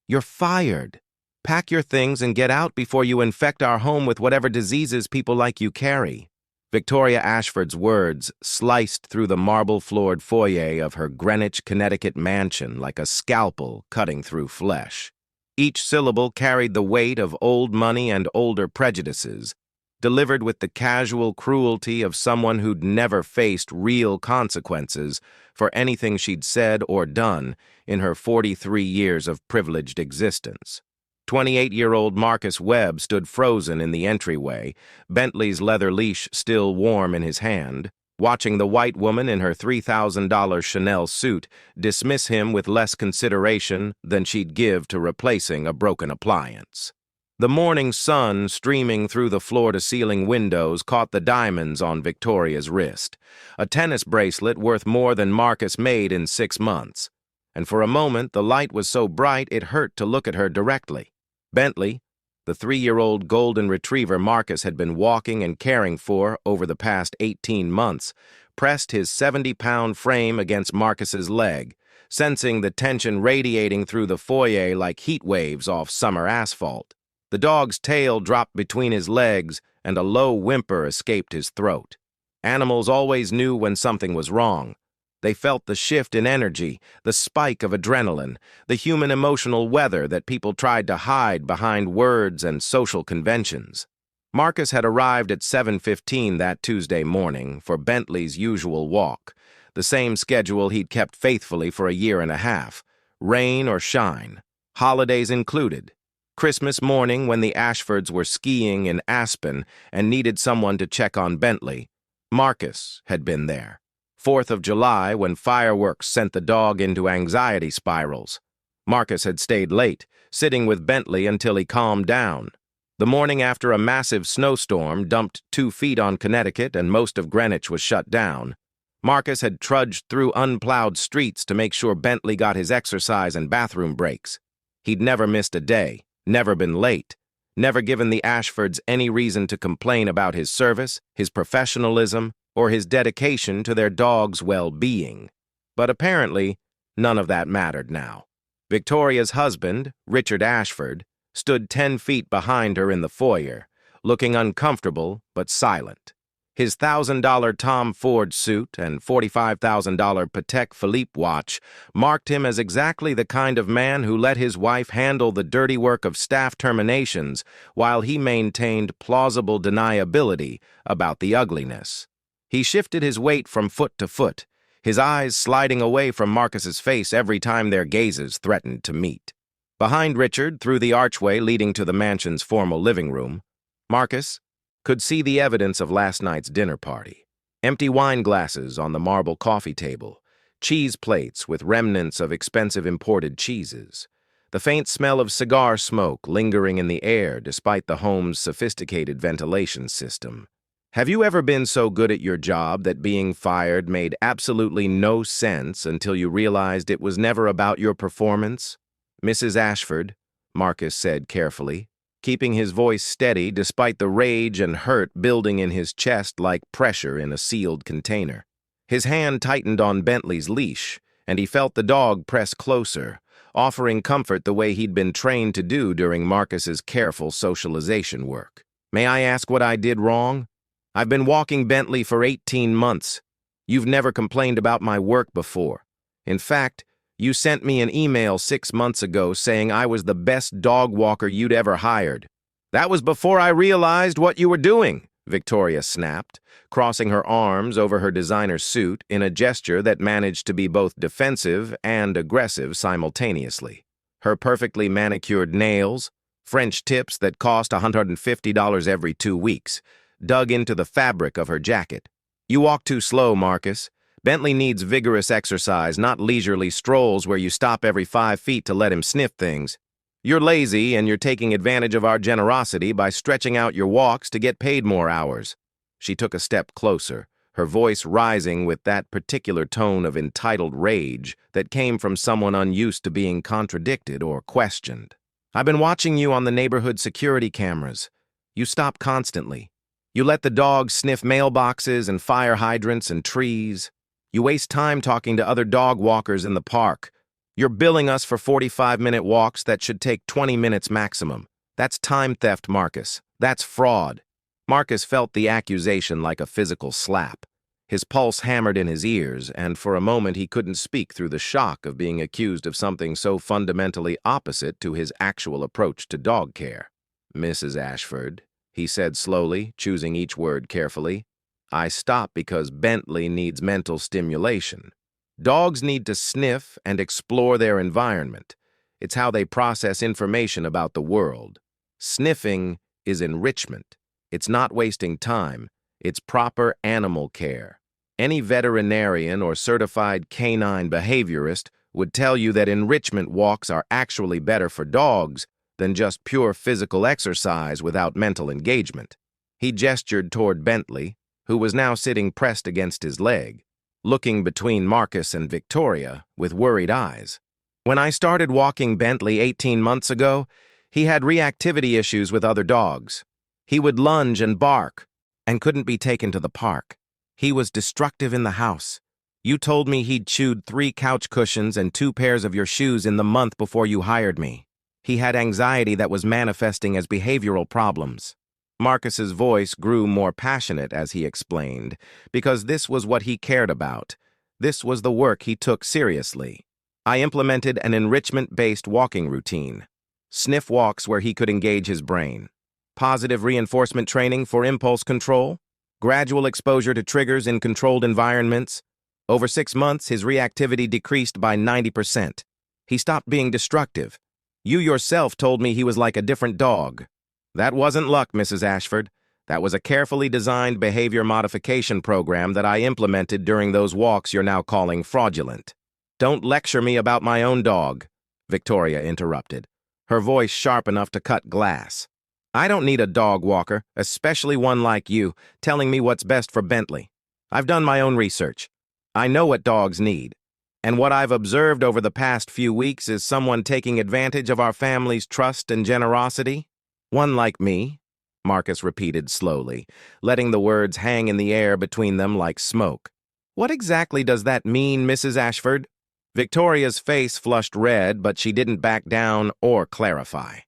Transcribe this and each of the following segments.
You're fired. Pack your things and get out before you infect our home with whatever diseases people like you carry." Victoria Ashford's words sliced through the marble-floored foyer of her Greenwich, Connecticut mansion like a scalpel cutting through flesh. Each syllable carried the weight of old money and older prejudices, delivered with the casual cruelty of someone who'd never faced real consequences for anything she'd said or done in her 43 years of privileged existence. 28-year-old Marcus Webb stood frozen in the entryway, Bentley's leather leash still warm in his hand, watching the white woman in her $3,000 Chanel suit dismiss him with less consideration than she'd give to replacing a broken appliance. The morning sun streaming through the floor-to-ceiling windows caught the diamonds on Victoria's wrist, a tennis bracelet worth more than Marcus made in 6 months. And for a moment, the light was so bright it hurt to look at her directly. Bentley, the 3-year-old golden retriever Marcus had been walking and caring for over the past 18 months, pressed his 70-pound frame against Marcus's leg, sensing the tension radiating through the foyer like heat waves off summer asphalt. The dog's tail dropped between his legs, and a low whimper escaped his throat. Animals always knew when something was wrong. They felt the shift in energy, the spike of adrenaline, the human emotional weather that people tried to hide behind words and social conventions. Marcus had arrived at 7:15 that Tuesday morning for Bentley's usual walk, the same schedule he'd kept faithfully for a year and a half, rain or shine, holidays included. Christmas morning, when the Ashfords were skiing in Aspen and needed someone to check on Bentley, Marcus had been there. 4th of July, when fireworks sent the dog into anxiety spirals, Marcus had stayed late, sitting with Bentley until he calmed down. The morning after a massive snowstorm dumped 2 feet on Connecticut and most of Greenwich was shut down, Marcus had trudged through unplowed streets to make sure Bentley got his exercise and bathroom breaks. He'd never missed a day, never been late, never given the Ashfords any reason to complain about his service, his professionalism, or his dedication to their dog's well-being. But apparently, none of that mattered now. Victoria's husband, Richard Ashford, stood 10 feet behind her in the foyer, looking uncomfortable but silent. His $1,000 Tom Ford suit and $45,000 Patek Philippe watch marked him as exactly the kind of man who let his wife handle the dirty work of staff terminations while he maintained plausible deniability about the ugliness. He shifted his weight from foot to foot, his eyes sliding away from Marcus's face every time their gazes threatened to meet. Behind Richard, through the archway leading to the mansion's formal living room, Marcus could see the evidence of last night's dinner party. Empty wine glasses on the marble coffee table, cheese plates with remnants of expensive imported cheeses, the faint smell of cigar smoke lingering in the air despite the home's sophisticated ventilation system. Have you ever been so good at your job that being fired made absolutely no sense until you realized it was never about your performance? "Mrs. Ashford," Marcus said carefully, keeping his voice steady despite the rage and hurt building in his chest like pressure in a sealed container. His hand tightened on Bentley's leash, and he felt the dog press closer, offering comfort the way he'd been trained to do during Marcus's careful socialization work. "May I ask what I did wrong? I've been walking Bentley for 18 months. You've never complained about my work before. In fact, you sent me an email 6 months ago saying I was the best dog walker you'd ever hired. That was before I realized what you were doing," Victoria snapped, crossing her arms over her designer suit in a gesture that managed to be both defensive and aggressive simultaneously. Her perfectly manicured nails, French tips that cost $150 every 2 weeks, dug into the fabric of her jacket. "You walk too slow, Marcus. Bentley needs vigorous exercise, not leisurely strolls where you stop every 5 feet to let him sniff things. You're lazy and you're taking advantage of our generosity by stretching out your walks to get paid more hours." She took a step closer, her voice rising with that particular tone of entitled rage that came from someone unused to being contradicted or questioned. "I've been watching you on the neighborhood security cameras. You stop constantly. You let the dog sniff mailboxes and fire hydrants and trees. You waste time talking to other dog walkers in the park. You're billing us for 45-minute walks that should take 20 minutes maximum. That's time theft, Marcus. That's fraud. Marcus felt the accusation like a physical slap. His pulse hammered in his ears, and for a moment he couldn't speak through the shock of being accused of something so fundamentally opposite to his actual approach to dog care. "Mrs. Ashford," he said slowly, choosing each word carefully, "I stopped because Bentley needs mental stimulation. Dogs need to sniff and explore their environment. It's how they process information about the world. Sniffing is enrichment. It's not wasting time. It's proper animal care. Any veterinarian or certified canine behaviorist would tell you that enrichment walks are actually better for dogs than just pure physical exercise without mental engagement." He gestured toward Bentley, who was now sitting pressed against his leg, looking between Marcus and Victoria with worried eyes. "When I started walking Bentley 18 months ago, he had reactivity issues with other dogs. He would lunge and bark and couldn't be taken to the park. He was destructive in the house. You told me he'd chewed 3 couch cushions and 2 pairs of your shoes in the month before you hired me. He had anxiety that was manifesting as behavioral problems." Marcus's voice grew more passionate as he explained, because this was what he cared about. This was the work he took seriously. "I implemented an enrichment-based walking routine. Sniff walks where he could engage his brain. Positive reinforcement training for impulse control. Gradual exposure to triggers in controlled environments. Over 6 months, his reactivity decreased by 90%. He stopped being destructive. You yourself told me he was like a different dog. That wasn't luck, Mrs. Ashford. That was a carefully designed behavior modification program that I implemented during those walks you're now calling fraudulent." "Don't lecture me about my own dog," Victoria interrupted, her voice sharp enough to cut glass. "I don't need a dog walker, especially one like you, telling me what's best for Bentley. I've done my own research. I know what dogs need. And what I've observed over the past few weeks is someone taking advantage of our family's trust and generosity. One like me," Marcus repeated slowly, letting the words hang in the air between them like smoke. "What exactly does that mean, Mrs. Ashford?" Victoria's face flushed red, but she didn't back down or clarify.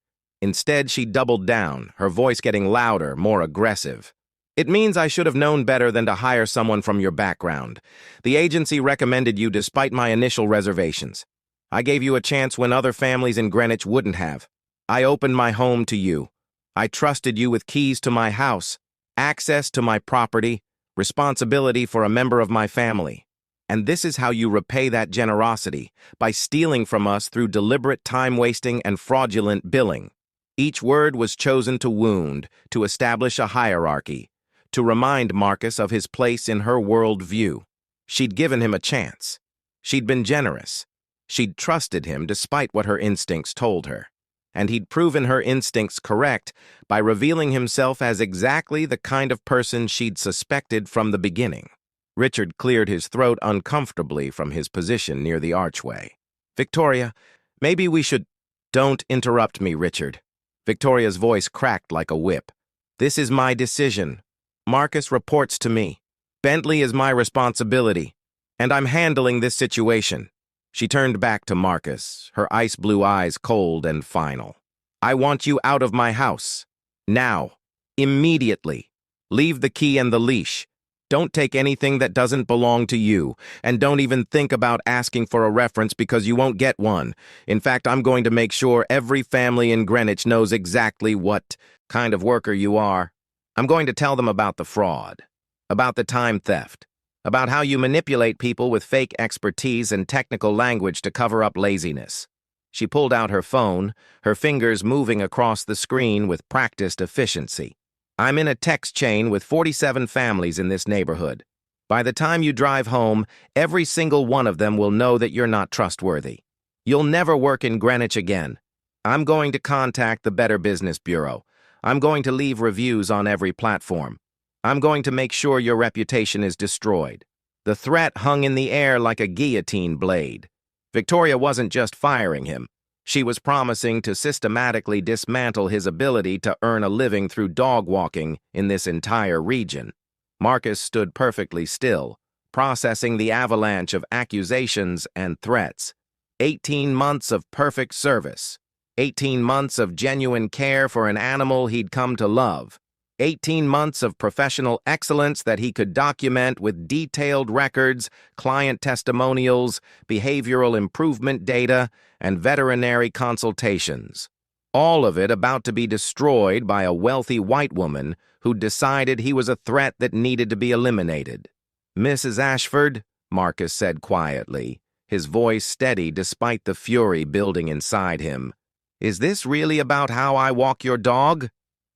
Instead, she doubled down, her voice getting louder, more aggressive. "It means I should have known better than to hire someone from your background. The agency recommended you despite my initial reservations. I gave you a chance when other families in Greenwich wouldn't have. I opened my home to you. I trusted you with keys to my house, access to my property, responsibility for a member of my family. And this is how you repay that generosity, by stealing from us through deliberate time-wasting and fraudulent billing." Each word was chosen to wound, to establish a hierarchy, to remind Marcus of his place in her world view. She'd given him a chance. She'd been generous. She'd trusted him despite what her instincts told her. And he'd proven her instincts correct by revealing himself as exactly the kind of person she'd suspected from the beginning. Richard cleared his throat uncomfortably from his position near the archway. "Victoria, maybe we should—" "Don't interrupt me, Richard." Victoria's voice cracked like a whip. "This is my decision. Marcus reports to me. Bentley is my responsibility. And I'm handling this situation." She turned back to Marcus, her ice blue eyes cold and final. "I want you out of my house. Now. Immediately. Leave the key and the leash. Don't take anything that doesn't belong to you, and don't even think about asking for a reference because you won't get one. In fact, I'm going to make sure every family in Greenwich knows exactly what kind of worker you are. I'm going to tell them about the fraud, about the time theft, about how you manipulate people with fake expertise and technical language to cover up laziness." She pulled out her phone, her fingers moving across the screen with practiced efficiency. "I'm in a text chain with 47 families in this neighborhood. By the time you drive home, every single one of them will know that you're not trustworthy. You'll never work in Greenwich again. I'm going to contact the Better Business Bureau. I'm going to leave reviews on every platform. I'm going to make sure your reputation is destroyed." The threat hung in the air like a guillotine blade. Victoria wasn't just firing him. She was promising to systematically dismantle his ability to earn a living through dog walking in this entire region. Marcus stood perfectly still, processing the avalanche of accusations and threats. 18 months of perfect service. 18 months of genuine care for an animal he'd come to love. 18 months of professional excellence that he could document with detailed records, client testimonials, behavioral improvement data, and veterinary consultations. All of it about to be destroyed by a wealthy white woman who decided he was a threat that needed to be eliminated. "Mrs. Ashford," Marcus said quietly, his voice steady despite the fury building inside him, "is this really about how I walk your dog?"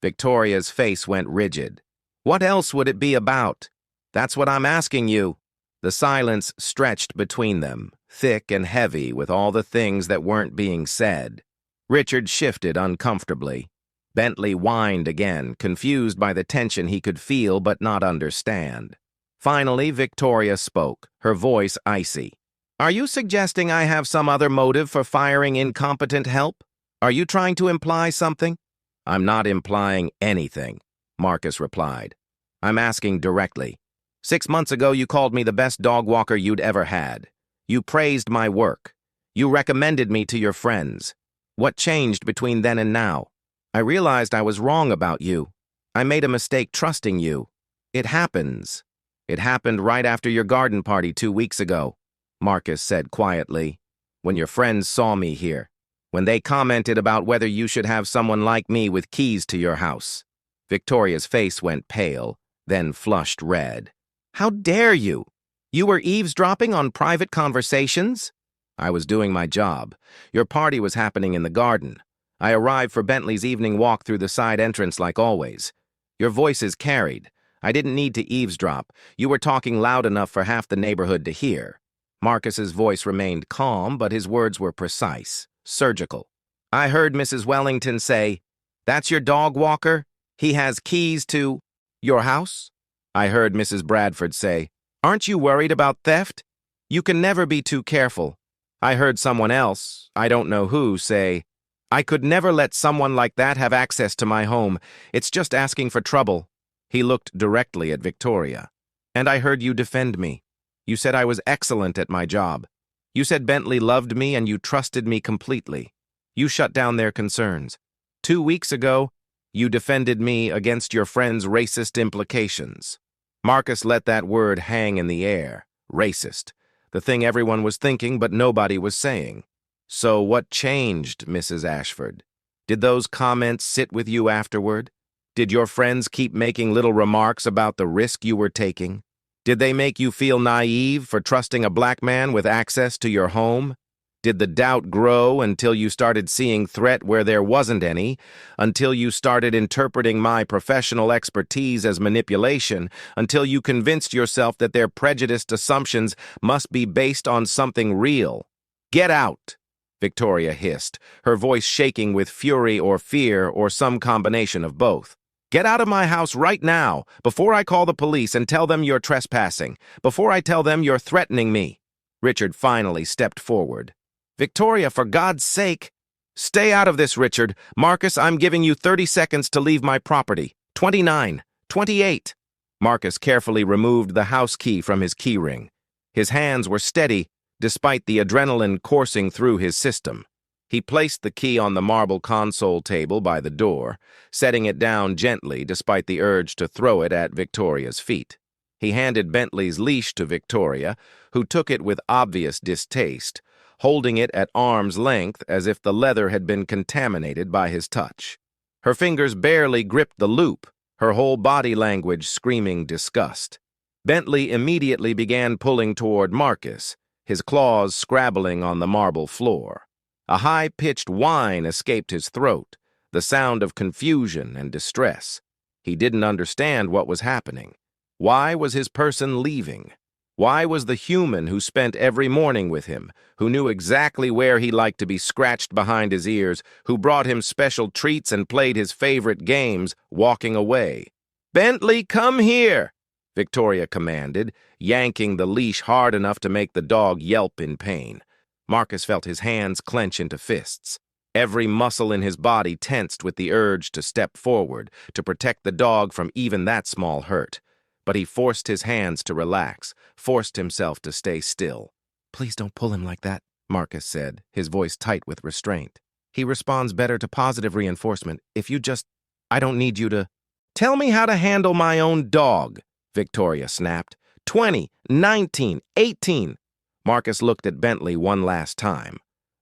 Victoria's face went rigid. "What else would it be about? That's what I'm asking you." The silence stretched between them, thick and heavy with all the things that weren't being said. Richard shifted uncomfortably. Bentley whined again, confused by the tension he could feel but not understand. Finally, Victoria spoke, her voice icy. "Are you suggesting I have some other motive for firing incompetent help? Are you trying to imply something?" "I'm not implying anything," Marcus replied. "I'm asking directly. 6 months ago, you called me the best dog walker you'd ever had. You praised my work. You recommended me to your friends. What changed between then and now? I realized I was wrong about you. I made a mistake trusting you. It happens. It happened right after your garden party 2 weeks ago," Marcus said quietly, "when your friends saw me here. When they commented about whether you should have someone like me with keys to your house." Victoria's face went pale, then flushed red. "How dare you? You were eavesdropping on private conversations?" "I was doing my job. Your party was happening in the garden. I arrived for Bentley's evening walk through the side entrance like always. Your voices carried. I didn't need to eavesdrop. You were talking loud enough for half the neighborhood to hear." Marcus's voice remained calm, but his words were precise. Surgical. "I heard Mrs. Wellington say, 'That's your dog walker? He has keys to your house?' I heard Mrs. Bradford say, 'Aren't you worried about theft? You can never be too careful.' I heard someone else, I don't know who, say, 'I could never let someone like that have access to my home. It's just asking for trouble.'" He looked directly at Victoria. "And I heard you defend me. You said I was excellent at my job. You said Bentley loved me and you trusted me completely. You shut down their concerns. 2 weeks ago, you defended me against your friend's racist implications." Marcus let that word hang in the air. Racist. The thing everyone was thinking but nobody was saying. "So what changed, Mrs. Ashford? Did those comments sit with you afterward? Did your friends keep making little remarks about the risk you were taking? Did they make you feel naive for trusting a black man with access to your home? Did the doubt grow until you started seeing threat where there wasn't any, until you started interpreting my professional expertise as manipulation, until you convinced yourself that their prejudiced assumptions must be based on something real? "Get out!" Victoria hissed, her voice shaking with fury or fear or some combination of both. "Get out of my house right now, before I call the police and tell them you're trespassing, before I tell them you're threatening me." Richard finally stepped forward. "Victoria, for God's sake!" "Stay out of this, Richard. Marcus, I'm giving you 30 seconds to leave my property. 29, 28. Marcus carefully removed the house key from his keyring. His hands were steady, despite the adrenaline coursing through his system. He placed the key on the marble console table by the door, setting it down gently despite the urge to throw it at Victoria's feet. He handed Bentley's leash to Victoria, who took it with obvious distaste, holding it at arm's length as if the leather had been contaminated by his touch. Her fingers barely gripped the loop, her whole body language screaming disgust. Bentley immediately began pulling toward Marcus, his claws scrabbling on the marble floor. A high-pitched whine escaped his throat, the sound of confusion and distress. He didn't understand what was happening. Why was his person leaving? Why was the human who spent every morning with him, who knew exactly where he liked to be scratched behind his ears, who brought him special treats and played his favorite games, walking away? "Bentley, come here!" Victoria commanded, yanking the leash hard enough to make the dog yelp in pain. Marcus felt his hands clench into fists. Every muscle in his body tensed with the urge to step forward, to protect the dog from even that small hurt. But he forced his hands to relax, forced himself to stay still. "Please don't pull him like that," Marcus said, his voice tight with restraint. He responds better to positive reinforcement if you just... I don't need you to... Tell me how to handle my own dog, Victoria snapped. 20, 19, 18. Marcus looked at Bentley one last time.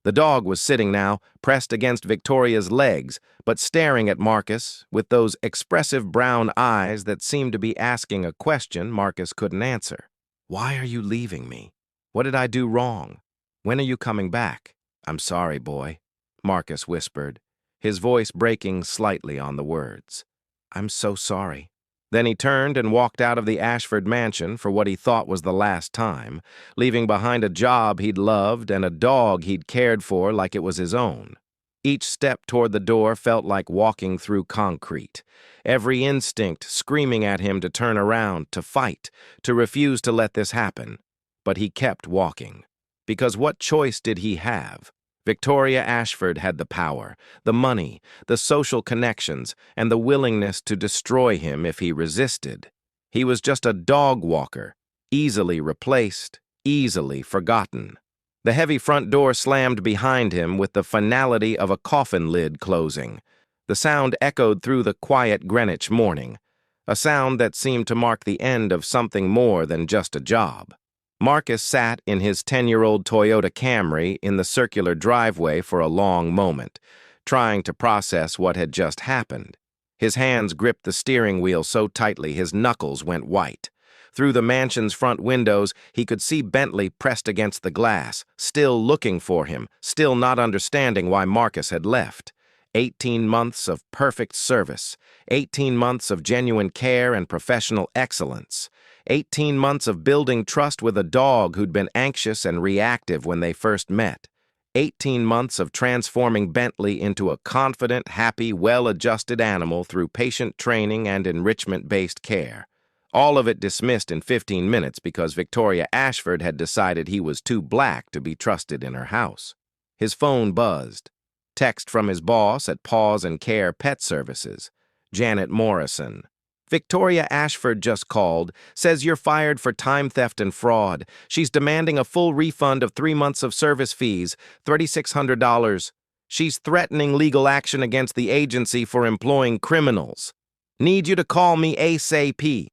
The dog was sitting now, pressed against Victoria's legs, but staring at Marcus with those expressive brown eyes that seemed to be asking a question Marcus couldn't answer. Why are you leaving me? What did I do wrong? When are you coming back? I'm sorry, boy, Marcus whispered, his voice breaking slightly on the words. I'm so sorry. Then he turned and walked out of the Ashford mansion for what he thought was the last time, leaving behind a job he'd loved and a dog he'd cared for like it was his own. Each step toward the door felt like walking through concrete, every instinct screaming at him to turn around, to fight, to refuse to let this happen. But he kept walking. Because what choice did he have? Victoria Ashford had the power, the money, the social connections, and the willingness to destroy him if he resisted. He was just a dog walker, easily replaced, easily forgotten. The heavy front door slammed behind him with the finality of a coffin lid closing. The sound echoed through the quiet Greenwich morning, a sound that seemed to mark the end of something more than just a job. Marcus sat in his 10-year-old Toyota Camry in the circular driveway for a long moment, trying to process what had just happened. His hands gripped the steering wheel so tightly his knuckles went white. Through the mansion's front windows, he could see Bentley pressed against the glass, still looking for him, still not understanding why Marcus had left. 18 months of perfect service, 18 months of genuine care and professional excellence. 18 months of building trust with a dog who'd been anxious and reactive when they first met. 18 months of transforming Bentley into a confident, happy, well-adjusted animal through patient training and enrichment-based care. All of it dismissed in 15 minutes because Victoria Ashford had decided he was too black to be trusted in her house. His phone buzzed. Text from his boss at Paws and Care Pet Services, Janet Morrison. Victoria Ashford just called, says you're fired for time theft and fraud. She's demanding a full refund of 3 months of service fees, $3,600. She's threatening legal action against the agency for employing criminals. Need you to call me ASAP.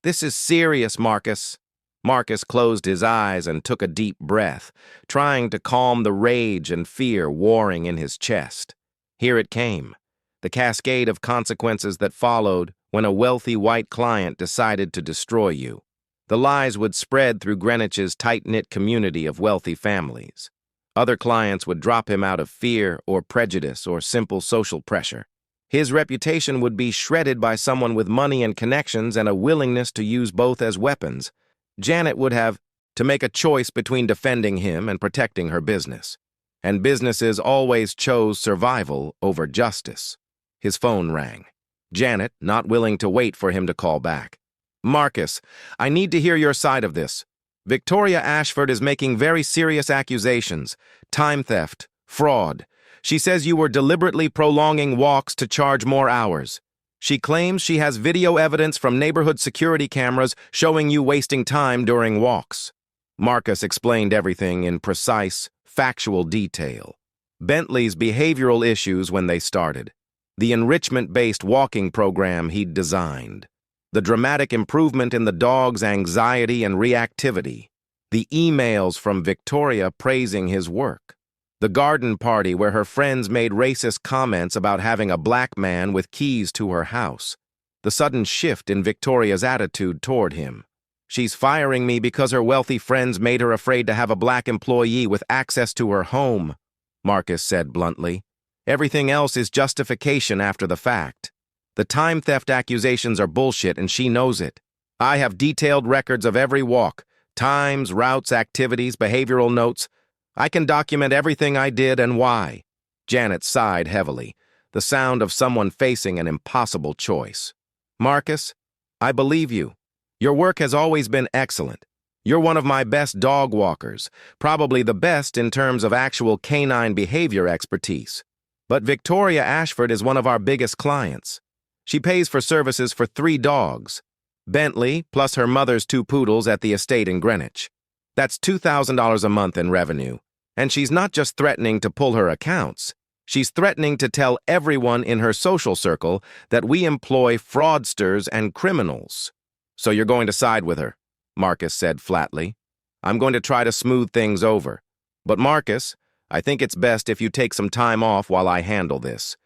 This is serious, Marcus. Marcus closed his eyes and took a deep breath, trying to calm the rage and fear warring in his chest. Here it came, the cascade of consequences that followed when a wealthy white client decided to destroy you. The lies would spread through Greenwich's tight-knit community of wealthy families. Other clients would drop him out of fear or prejudice or simple social pressure. His reputation would be shredded by someone with money and connections and a willingness to use both as weapons. Janet would have to make a choice between defending him and protecting her business. And businesses always chose survival over justice. His phone rang. Janet, not willing to wait for him to call back. Marcus, I need to hear your side of this. Victoria Ashford is making very serious accusations. Time theft, fraud. She says you were deliberately prolonging walks to charge more hours. She claims she has video evidence from neighborhood security cameras showing you wasting time during walks. Marcus explained everything in precise, factual detail. Bentley's behavioral issues when they started. The enrichment-based walking program he'd designed, the dramatic improvement in the dog's anxiety and reactivity, the emails from Victoria praising his work, the garden party where her friends made racist comments about having a black man with keys to her house, the sudden shift in Victoria's attitude toward him. She's firing me because her wealthy friends made her afraid to have a black employee with access to her home, Marcus said bluntly. Everything else is justification after the fact. The time theft accusations are bullshit and she knows it. I have detailed records of every walk, times, routes, activities, behavioral notes. I can document everything I did and why. Janet sighed heavily, the sound of someone facing an impossible choice. Marcus, I believe you. Your work has always been excellent. You're one of my best dog walkers, probably the best in terms of actual canine behavior expertise. But Victoria Ashford is one of our biggest clients. She pays for services for 3 dogs, Bentley plus her mother's 2 poodles at the estate in Greenwich. That's $2,000 a month in revenue, And she's not just threatening to pull her accounts. She's threatening to tell everyone in her social circle that we employ fraudsters and criminals. So you're going to side with her, Marcus said flatly. I'm going to try to smooth things over. But Marcus, I think it's best if you take some time off while I handle this.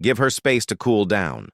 Give her space to cool down.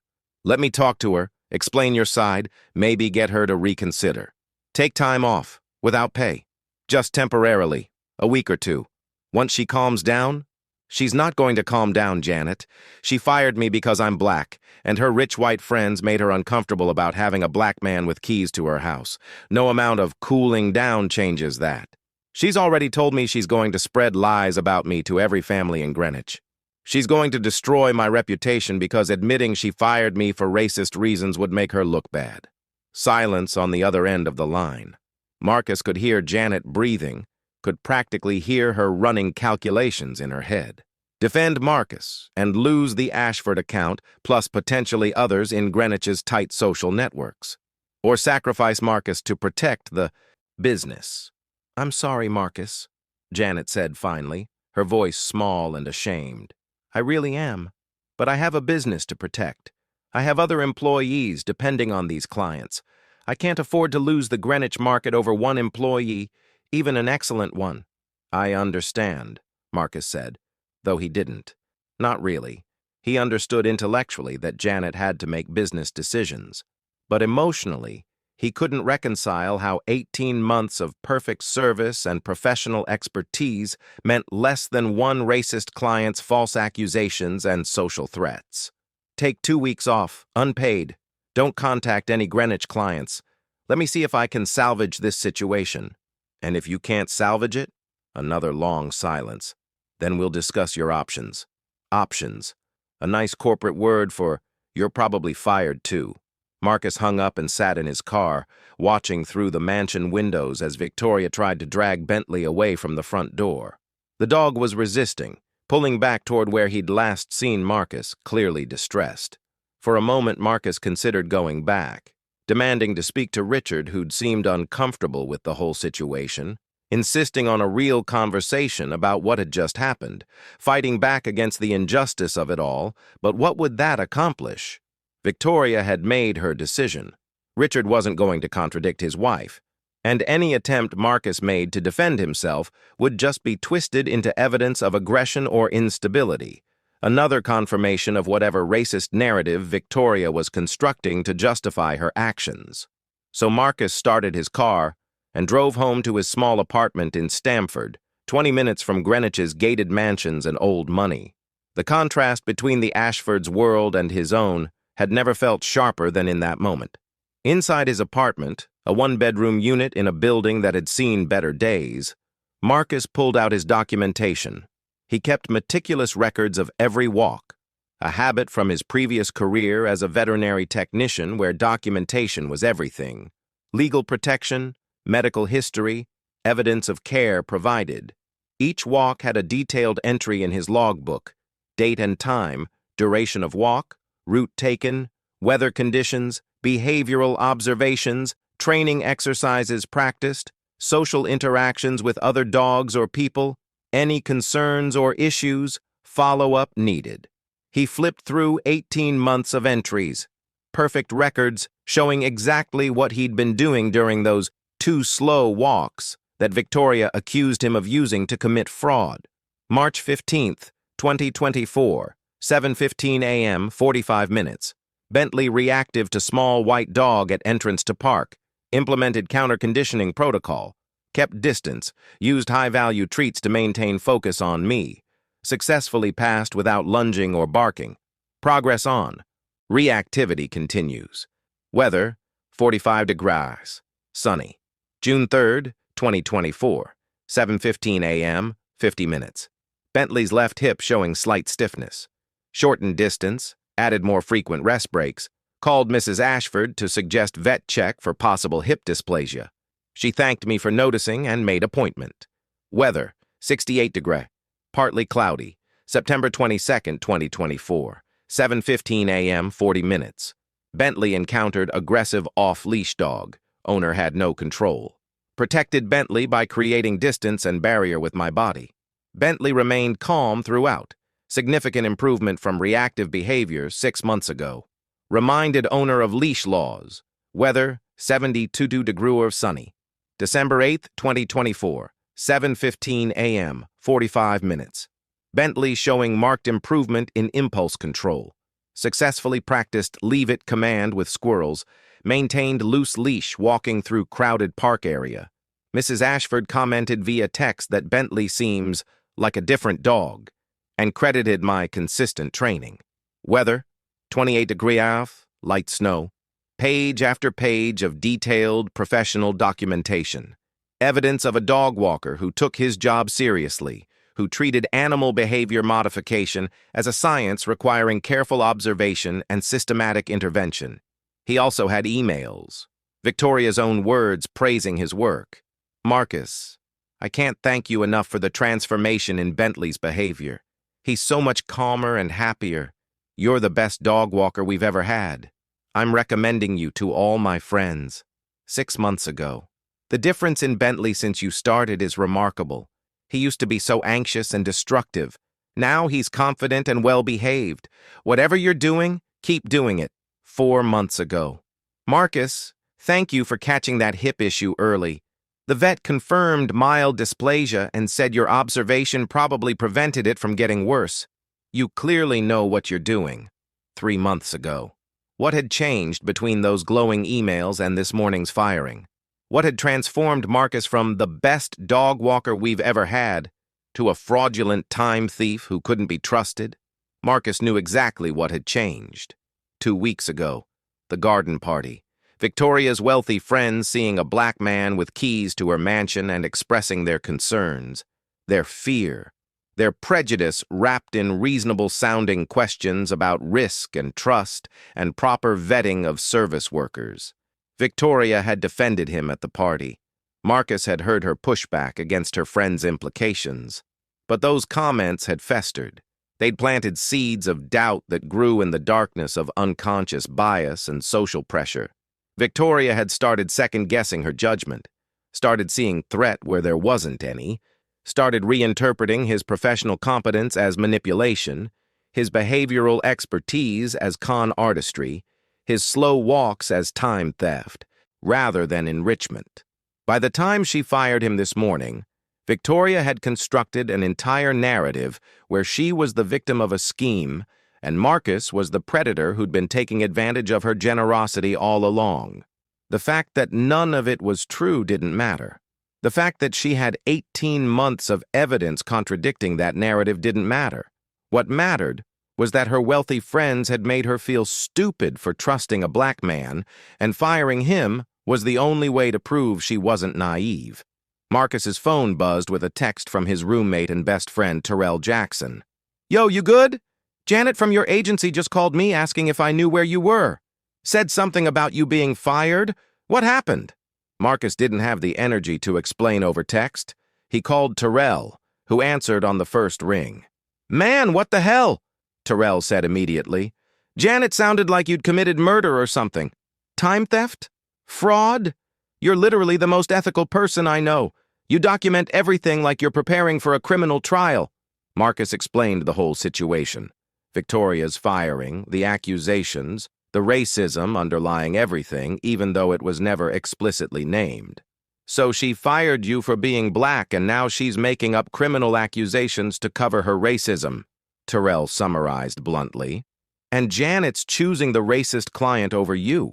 Let me talk to her, explain your side, maybe get her to reconsider. Take time off, without pay. Just temporarily, a week or two. Once she calms down, she's not going to calm down, Janet. She fired me because I'm black, and her rich white friends made her uncomfortable about having a black man with keys to her house. No amount of cooling down changes that. She's already told me she's going to spread lies about me to every family in Greenwich. She's going to destroy my reputation because admitting she fired me for racist reasons would make her look bad. Silence on the other end of the line. Marcus could hear Janet breathing, could practically hear her running calculations in her head. Defend Marcus and lose the Ashford account, plus potentially others in Greenwich's tight social networks. Or sacrifice Marcus to protect the business. I'm sorry, Marcus, Janet said finally, her voice small and ashamed. I really am. But I have a business to protect. I have other employees depending on these clients. I can't afford to lose the Greenwich market over one employee, even an excellent one. I understand, Marcus said, though he didn't. Not really. He understood intellectually that Janet had to make business decisions. But emotionally, he couldn't reconcile how 18 months of perfect service and professional expertise meant less than one racist client's false accusations and social threats. Take 2 weeks off, unpaid. Don't contact any Greenwich clients. Let me see if I can salvage this situation. And if you can't salvage it, another long silence. Then we'll discuss your options. Options. A nice corporate word for you're probably fired too. Marcus hung up and sat in his car, watching through the mansion windows as Victoria tried to drag Bentley away from the front door. The dog was resisting, pulling back toward where he'd last seen Marcus, clearly distressed. For a moment, Marcus considered going back, demanding to speak to Richard, who'd seemed uncomfortable with the whole situation, insisting on a real conversation about what had just happened, fighting back against the injustice of it all, but what would that accomplish? Victoria had made her decision. Richard wasn't going to contradict his wife, and any attempt Marcus made to defend himself would just be twisted into evidence of aggression or instability, another confirmation of whatever racist narrative Victoria was constructing to justify her actions. So Marcus started his car and drove home to his small apartment in Stamford, 20 minutes from Greenwich's gated mansions and old money. The contrast between the Ashfords' world and his own had never felt sharper than in that moment. Inside his apartment, a one-bedroom unit in a building that had seen better days, Marcus pulled out his documentation. He kept meticulous records of every walk, a habit from his previous career as a veterinary technician where documentation was everything. Legal protection, medical history, evidence of care provided. Each walk had a detailed entry in his logbook, date and time, duration of walk, route taken, weather conditions, behavioral observations, training exercises practiced, social interactions with other dogs or people, any concerns or issues, follow-up needed. He flipped through 18 months of entries, perfect records showing exactly what he'd been doing during those 2 slow walks that Victoria accused him of using to commit fraud. March 15th, 2024, 7:15 a.m., 45 minutes. Bentley reactive to small white dog at entrance to park, implemented counter-conditioning protocol, kept distance, used high-value treats to maintain focus on me, successfully passed without lunging or barking. Progress on. Reactivity continues. Weather, 45 degrees, sunny. June 3rd, 2024, 7:15 a.m., 50 minutes. Bentley's left hip showing slight stiffness. Shortened distance, added more frequent rest breaks, called Mrs. Ashford to suggest vet check for possible hip dysplasia. She thanked me for noticing and made appointment. Weather, 68 degrees, partly cloudy, September 22nd, 2024, 7:15 a.m., 40 minutes. Bentley encountered aggressive off-leash dog. Owner had no control. Protected Bentley by creating distance and barrier with my body. Bentley remained calm throughout, significant improvement from reactive behavior 6 months ago. Reminded owner of leash laws. Weather, 72 degrees sunny. December 8, 2024, 7:15 a.m., 45 minutes. Bentley showing marked improvement in impulse control. Successfully practiced leave it command with squirrels. Maintained loose leash walking through crowded park area. Mrs. Ashford commented via text that Bentley seems like a different dog and credited my consistent training. Weather, 28 degrees, light snow. Page after page of detailed professional documentation. Evidence of a dog walker who took his job seriously, who treated animal behavior modification as a science requiring careful observation and systematic intervention. He also had emails. Victoria's own words praising his work. Marcus, I can't thank you enough for the transformation in Bentley's behavior. He's so much calmer and happier. You're the best dog walker we've ever had. I'm recommending you to all my friends. 6 months ago. The difference in Bentley since you started is remarkable. He used to be so anxious and destructive. Now he's confident and well-behaved. Whatever you're doing, keep doing it. 4 months ago. Marcus, thank you for catching that hip issue early. The vet confirmed mild dysplasia and said your observation probably prevented it from getting worse. You clearly know what you're doing. 3 months ago. What had changed between those glowing emails and this morning's firing? What had transformed Marcus from the best dog walker we've ever had to a fraudulent time thief who couldn't be trusted? Marcus knew exactly what had changed. 2 weeks ago, the garden party. Victoria's wealthy friends seeing a black man with keys to her mansion and expressing their concerns, their fear, their prejudice wrapped in reasonable-sounding questions about risk and trust and proper vetting of service workers. Victoria had defended him at the party. Marcus had heard her pushback against her friend's implications. But those comments had festered. They'd planted seeds of doubt that grew in the darkness of unconscious bias and social pressure. Victoria had started second-guessing her judgment, started seeing threat where there wasn't any, started reinterpreting his professional competence as manipulation, his behavioral expertise as con artistry, his slow walks as time theft, rather than enrichment. By the time she fired him this morning, Victoria had constructed an entire narrative where she was the victim of a scheme and Marcus was the predator who'd been taking advantage of her generosity all along. The fact that none of it was true didn't matter. The fact that she had 18 months of evidence contradicting that narrative didn't matter. What mattered was that her wealthy friends had made her feel stupid for trusting a black man, and firing him was the only way to prove she wasn't naive. Marcus's phone buzzed with a text from his roommate and best friend, Terrell Jackson. "Yo, you good? Janet from your agency just called me asking if I knew where you were. Said something about you being fired. What happened?" Marcus didn't have the energy to explain over text. He called Terrell, who answered on the first ring. "Man, what the hell?" Terrell said immediately. "Janet sounded like you'd committed murder or something. Time theft? Fraud? You're literally the most ethical person I know. You document everything like you're preparing for a criminal trial." Marcus explained the whole situation. Victoria's firing, the accusations, the racism underlying everything, even though it was never explicitly named. "So she fired you for being black, and now she's making up criminal accusations to cover her racism," Terrell summarized bluntly. "And Janet's choosing the racist client over you.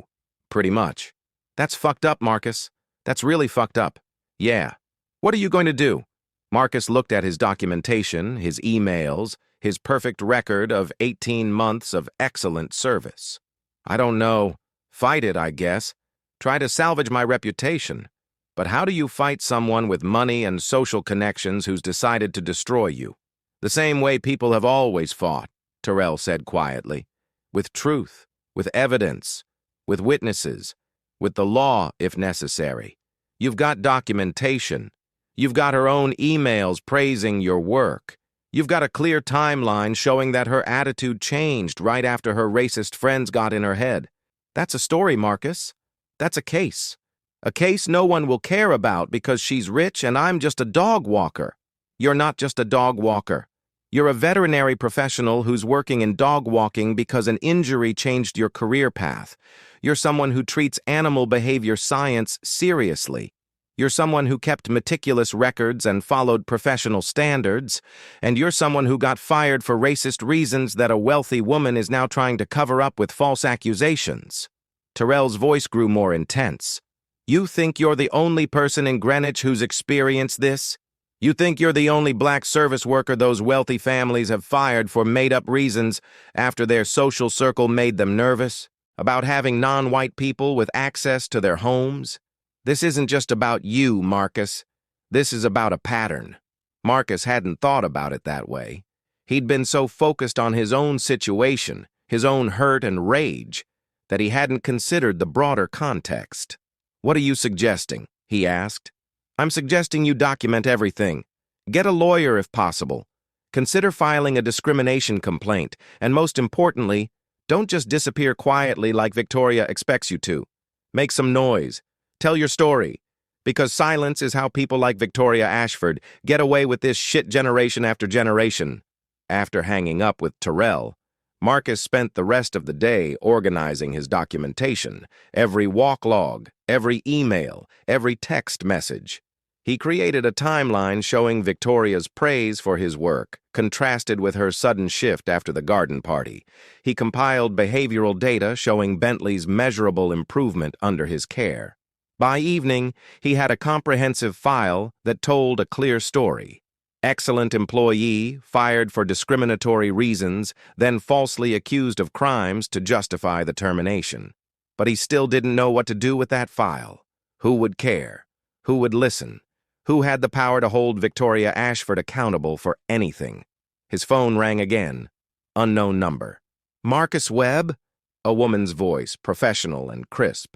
Pretty much. That's fucked up, Marcus. That's really fucked up. Yeah. What are you going to do?" Marcus looked at his documentation, his emails, his perfect record of 18 months of excellent service. "I don't know. Fight it, I guess. Try to salvage my reputation. But how do you fight someone with money and social connections who's decided to destroy you? The same way people have always fought," Terrell said quietly. "With truth, with evidence, with witnesses, with the law if necessary. You've got documentation. You've got her own emails praising your work. You've got a clear timeline showing that her attitude changed right after her racist friends got in her head. That's a story, Marcus. That's a case. A case no one will care about because she's rich and I'm just a dog walker." You're not just a dog walker. You're a veterinary professional who's working in dog walking because an injury changed your career path. You're someone who treats animal behavior science seriously. You're someone who kept meticulous records and followed professional standards. And you're someone who got fired for racist reasons that a wealthy woman is now trying to cover up with false accusations. Terrell's voice grew more intense. You think you're the only person in Greenwich who's experienced this? You think you're the only black service worker those wealthy families have fired for made-up reasons after their social circle made them nervous about having non-white people with access to their homes? This isn't just about you, Marcus. This is about a pattern. Marcus hadn't thought about it that way. He'd been so focused on his own situation, his own hurt and rage, that he hadn't considered the broader context. What are you suggesting? He asked. I'm suggesting you document everything. Get a lawyer if possible. Consider filing a discrimination complaint, and most importantly, don't just disappear quietly like Victoria expects you to. Make some noise. Tell your story, because silence is how people like Victoria Ashford get away with this shit generation after generation. After hanging up with Terrell, Marcus spent the rest of the day organizing his documentation, every walk log, every email, every text message. He created a timeline showing Victoria's praise for his work, contrasted with her sudden shift after the garden party. He compiled behavioral data showing Bentley's measurable improvement under his care. By evening, he had a comprehensive file that told a clear story. Excellent employee, fired for discriminatory reasons, then falsely accused of crimes to justify the termination. But he still didn't know what to do with that file. Who would care? Who would listen? Who had the power to hold Victoria Ashford accountable for anything? His phone rang again. Unknown number. Marcus Webb? A woman's voice, professional and crisp.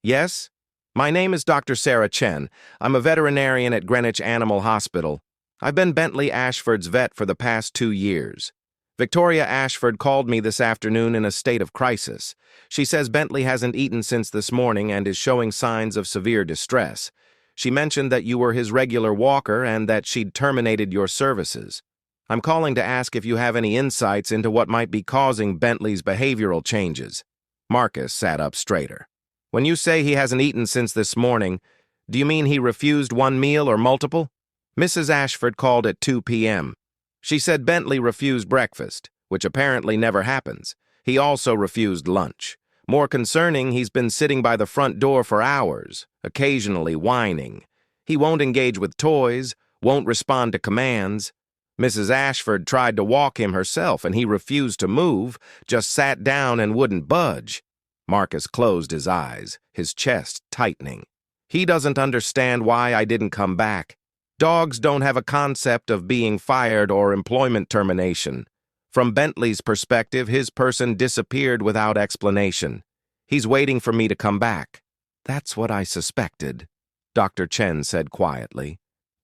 Yes? My name is Dr. Sarah Chen. I'm a veterinarian at Greenwich Animal Hospital. I've been Bentley Ashford's vet for the past 2 years. Victoria Ashford called me this afternoon in a state of crisis. She says Bentley hasn't eaten since this morning and is showing signs of severe distress. She mentioned that you were his regular walker and that she'd terminated your services. I'm calling to ask if you have any insights into what might be causing Bentley's behavioral changes. Marcus sat up straighter. When you say he hasn't eaten since this morning, do you mean he refused one meal or multiple? Mrs. Ashford called at 2 p.m. She said Bentley refused breakfast, which apparently never happens. He also refused lunch. More concerning, he's been sitting by the front door for hours, occasionally whining. He won't engage with toys, won't respond to commands. Mrs. Ashford tried to walk him herself, and he refused to move, just sat down and wouldn't budge. Marcus closed his eyes, his chest tightening. He doesn't understand why I didn't come back. Dogs don't have a concept of being fired or employment termination. From Bentley's perspective, his person disappeared without explanation. He's waiting for me to come back. That's what I suspected, Dr. Chen said quietly.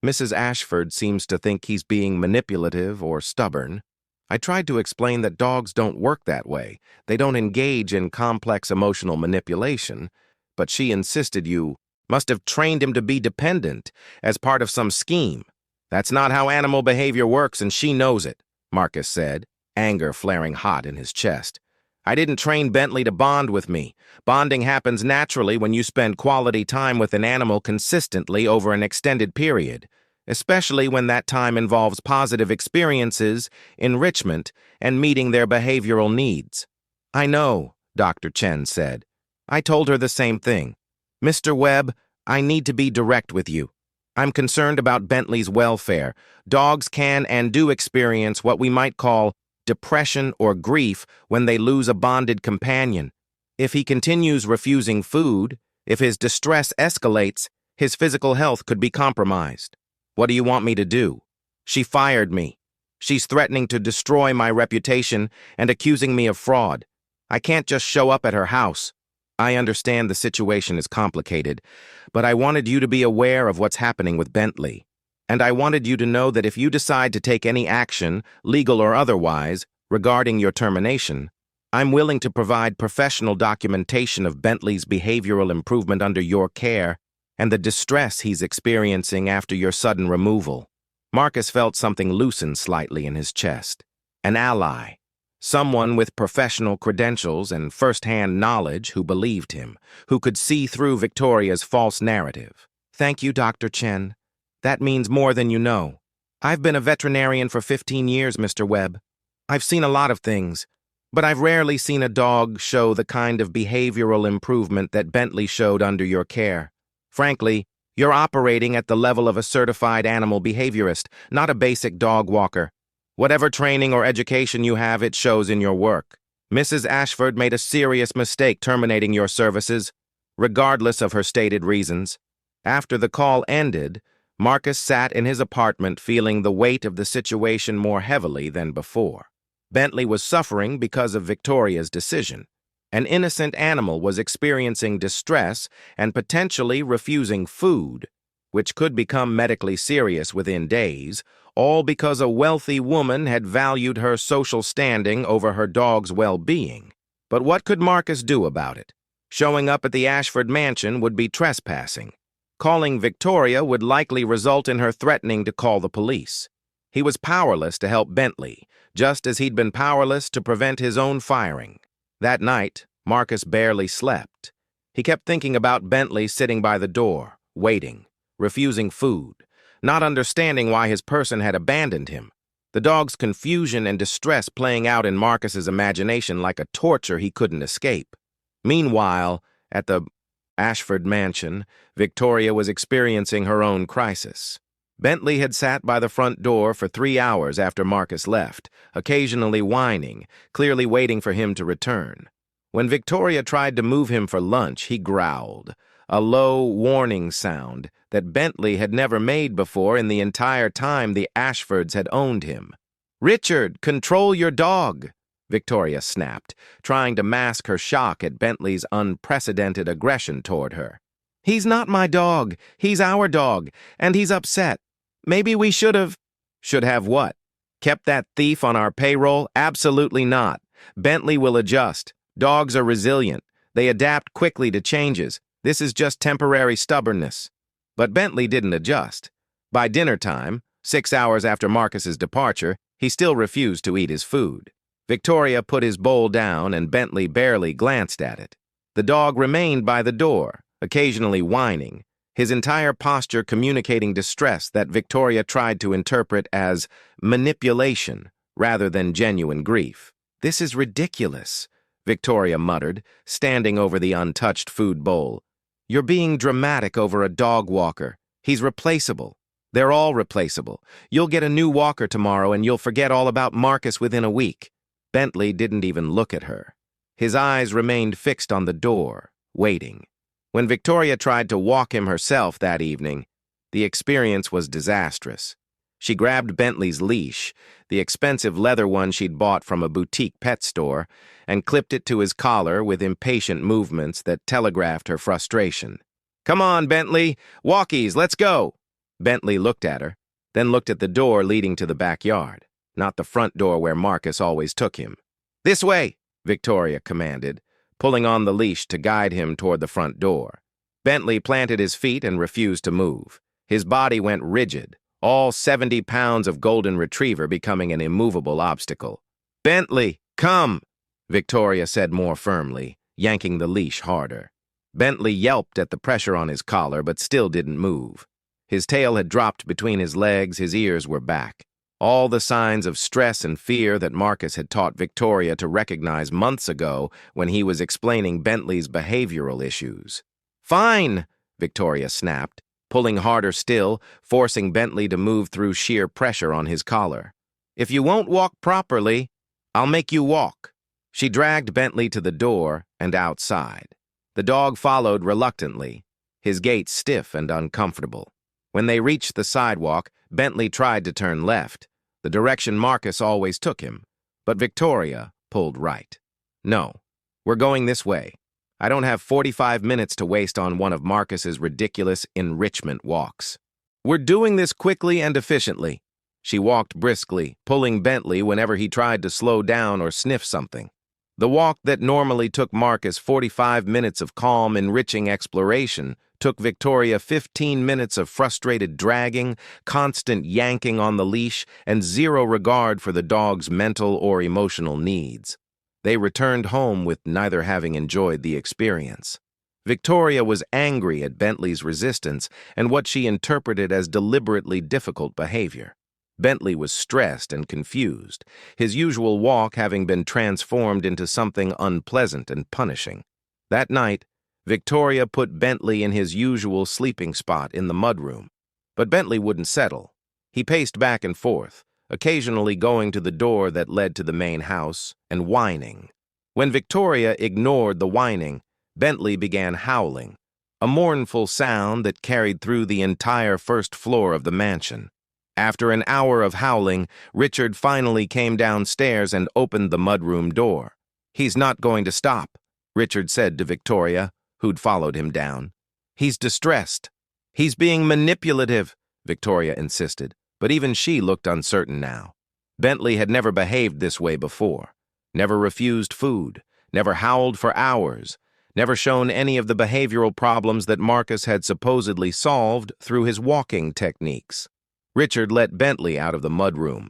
Mrs. Ashford seems to think he's being manipulative or stubborn. I tried to explain that dogs don't work that way. They don't engage in complex emotional manipulation. But she insisted you must have trained him to be dependent as part of some scheme. That's not how animal behavior works, and she knows it, Marcus said, anger flaring hot in his chest. I didn't train Bentley to bond with me. Bonding happens naturally when you spend quality time with an animal consistently over an extended period, especially when that time involves positive experiences, enrichment, and meeting their behavioral needs. I know, Dr. Chen said. I told her the same thing. Mr. Webb, I need to be direct with you. I'm concerned about Bentley's welfare. Dogs can and do experience what we might call depression or grief when they lose a bonded companion. If he continues refusing food, if his distress escalates, his physical health could be compromised. What do you want me to do? She fired me. She's threatening to destroy my reputation and accusing me of fraud. I can't just show up at her house. I understand the situation is complicated, but I wanted you to be aware of what's happening with Bentley. And I wanted you to know that if you decide to take any action, legal or otherwise, regarding your termination, I'm willing to provide professional documentation of Bentley's behavioral improvement under your care and the distress he's experiencing after your sudden removal. Marcus felt something loosen slightly in his chest. An ally. Someone with professional credentials and first-hand knowledge who believed him, who could see through Victoria's false narrative. Thank you, Dr. Chen. That means more than you know. I've been a veterinarian for 15 years, Mr. Webb. I've seen a lot of things, but I've rarely seen a dog show the kind of behavioral improvement that Bentley showed under your care. Frankly, you're operating at the level of a certified animal behaviorist, not a basic dog walker. Whatever training or education you have, it shows in your work. Mrs. Ashford made a serious mistake terminating your services, regardless of her stated reasons. After the call ended, Marcus sat in his apartment feeling the weight of the situation more heavily than before. Bentley was suffering because of Victoria's decision. An innocent animal was experiencing distress and potentially refusing food, which could become medically serious within days, all because a wealthy woman had valued her social standing over her dog's well-being. But what could Marcus do about it? Showing up at the Ashford mansion would be trespassing. Calling Victoria would likely result in her threatening to call the police. He was powerless to help Bentley, just as he'd been powerless to prevent his own firing. That night, Marcus barely slept. He kept thinking about Bentley sitting by the door, waiting, refusing food, not understanding why his person had abandoned him. The dog's confusion and distress playing out in Marcus's imagination like a torture he couldn't escape. Meanwhile, at the Ashford mansion, Victoria was experiencing her own crisis. Bentley had sat by the front door for 3 hours after Marcus left, occasionally whining, clearly waiting for him to return. When Victoria tried to move him for lunch, he growled, a low, warning sound that Bentley had never made before in the entire time the Ashfords had owned him. "Richard, control your dog," Victoria snapped, trying to mask her shock at Bentley's unprecedented aggression toward her. "He's not my dog. He's our dog, and he's upset. Maybe we should have—" "Should have what? Kept that thief on our payroll? Absolutely not. Bentley will adjust. Dogs are resilient. They adapt quickly to changes. This is just temporary stubbornness." But Bentley didn't adjust. By dinner time, 6 hours after Marcus's departure, he still refused to eat his food. Victoria put his bowl down and Bentley barely glanced at it. The dog remained by the door, occasionally whining, his entire posture communicating distress that Victoria tried to interpret as manipulation rather than genuine grief. "This is ridiculous," Victoria muttered, standing over the untouched food bowl. "You're being dramatic over a dog walker. He's replaceable. They're all replaceable. You'll get a new walker tomorrow and you'll forget all about Marcus within a week." Bentley didn't even look at her. His eyes remained fixed on the door, waiting. When Victoria tried to walk him herself that evening, the experience was disastrous. She grabbed Bentley's leash, the expensive leather one she'd bought from a boutique pet store, and clipped it to his collar with impatient movements that telegraphed her frustration. "Come on, Bentley. Walkies, let's go." Bentley looked at her, then looked at the door leading to the backyard, not the front door where Marcus always took him. "This way," Victoria commanded, pulling on the leash to guide him toward the front door. Bentley planted his feet and refused to move. His body went rigid, all 70 pounds of golden retriever becoming an immovable obstacle. "Bentley, come," Victoria said more firmly, yanking the leash harder. Bentley yelped at the pressure on his collar, but still didn't move. His tail had dropped between his legs, his ears were back. All the signs of stress and fear that Marcus had taught Victoria to recognize months ago when he was explaining Bentley's behavioral issues. "Fine," Victoria snapped, pulling harder still, forcing Bentley to move through sheer pressure on his collar. "If you won't walk properly, I'll make you walk." She dragged Bentley to the door and outside. The dog followed reluctantly, his gait stiff and uncomfortable. When they reached the sidewalk, Bentley tried to turn left, the direction Marcus always took him, but Victoria pulled right. "No, we're going this way. I don't have 45 minutes to waste on one of Marcus's ridiculous enrichment walks. We're doing this quickly and efficiently." She walked briskly, pulling Bentley whenever he tried to slow down or sniff something. The walk that normally took Marcus 45 minutes of calm, enriching exploration Took Victoria 15 minutes of frustrated dragging, constant yanking on the leash, and zero regard for the dog's mental or emotional needs. They returned home with neither having enjoyed the experience. Victoria was angry at Bentley's resistance and what she interpreted as deliberately difficult behavior. Bentley was stressed and confused, his usual walk having been transformed into something unpleasant and punishing. That night, Victoria put Bentley in his usual sleeping spot in the mudroom. But Bentley wouldn't settle. He paced back and forth, occasionally going to the door that led to the main house and whining. When Victoria ignored the whining, Bentley began howling, a mournful sound that carried through the entire first floor of the mansion. After an hour of howling, Richard finally came downstairs and opened the mudroom door. "He's not going to stop," Richard said to Victoria, who'd followed him down. "He's distressed. He's being manipulative," Victoria insisted, but even she looked uncertain now. Bentley had never behaved this way before, never refused food, never howled for hours, never shown any of the behavioral problems that Marcus had supposedly solved through his walking techniques. Richard let Bentley out of the mudroom.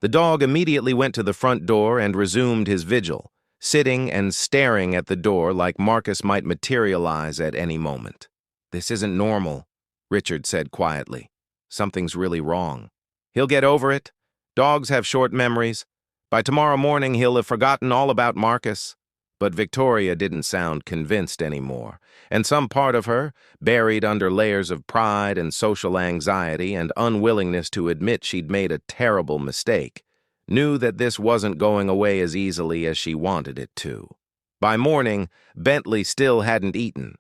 The dog immediately went to the front door and resumed his vigil, sitting and staring at the door like Marcus might materialize at any moment. "This isn't normal," Richard said quietly. "Something's really wrong. He'll get over it. Dogs have short memories. By tomorrow morning, he'll have forgotten all about Marcus." But Victoria didn't sound convinced anymore, and some part of her, buried under layers of pride and social anxiety and unwillingness to admit she'd made a terrible mistake, knew that this wasn't going away as easily as she wanted it to. By morning, Bentley still hadn't eaten.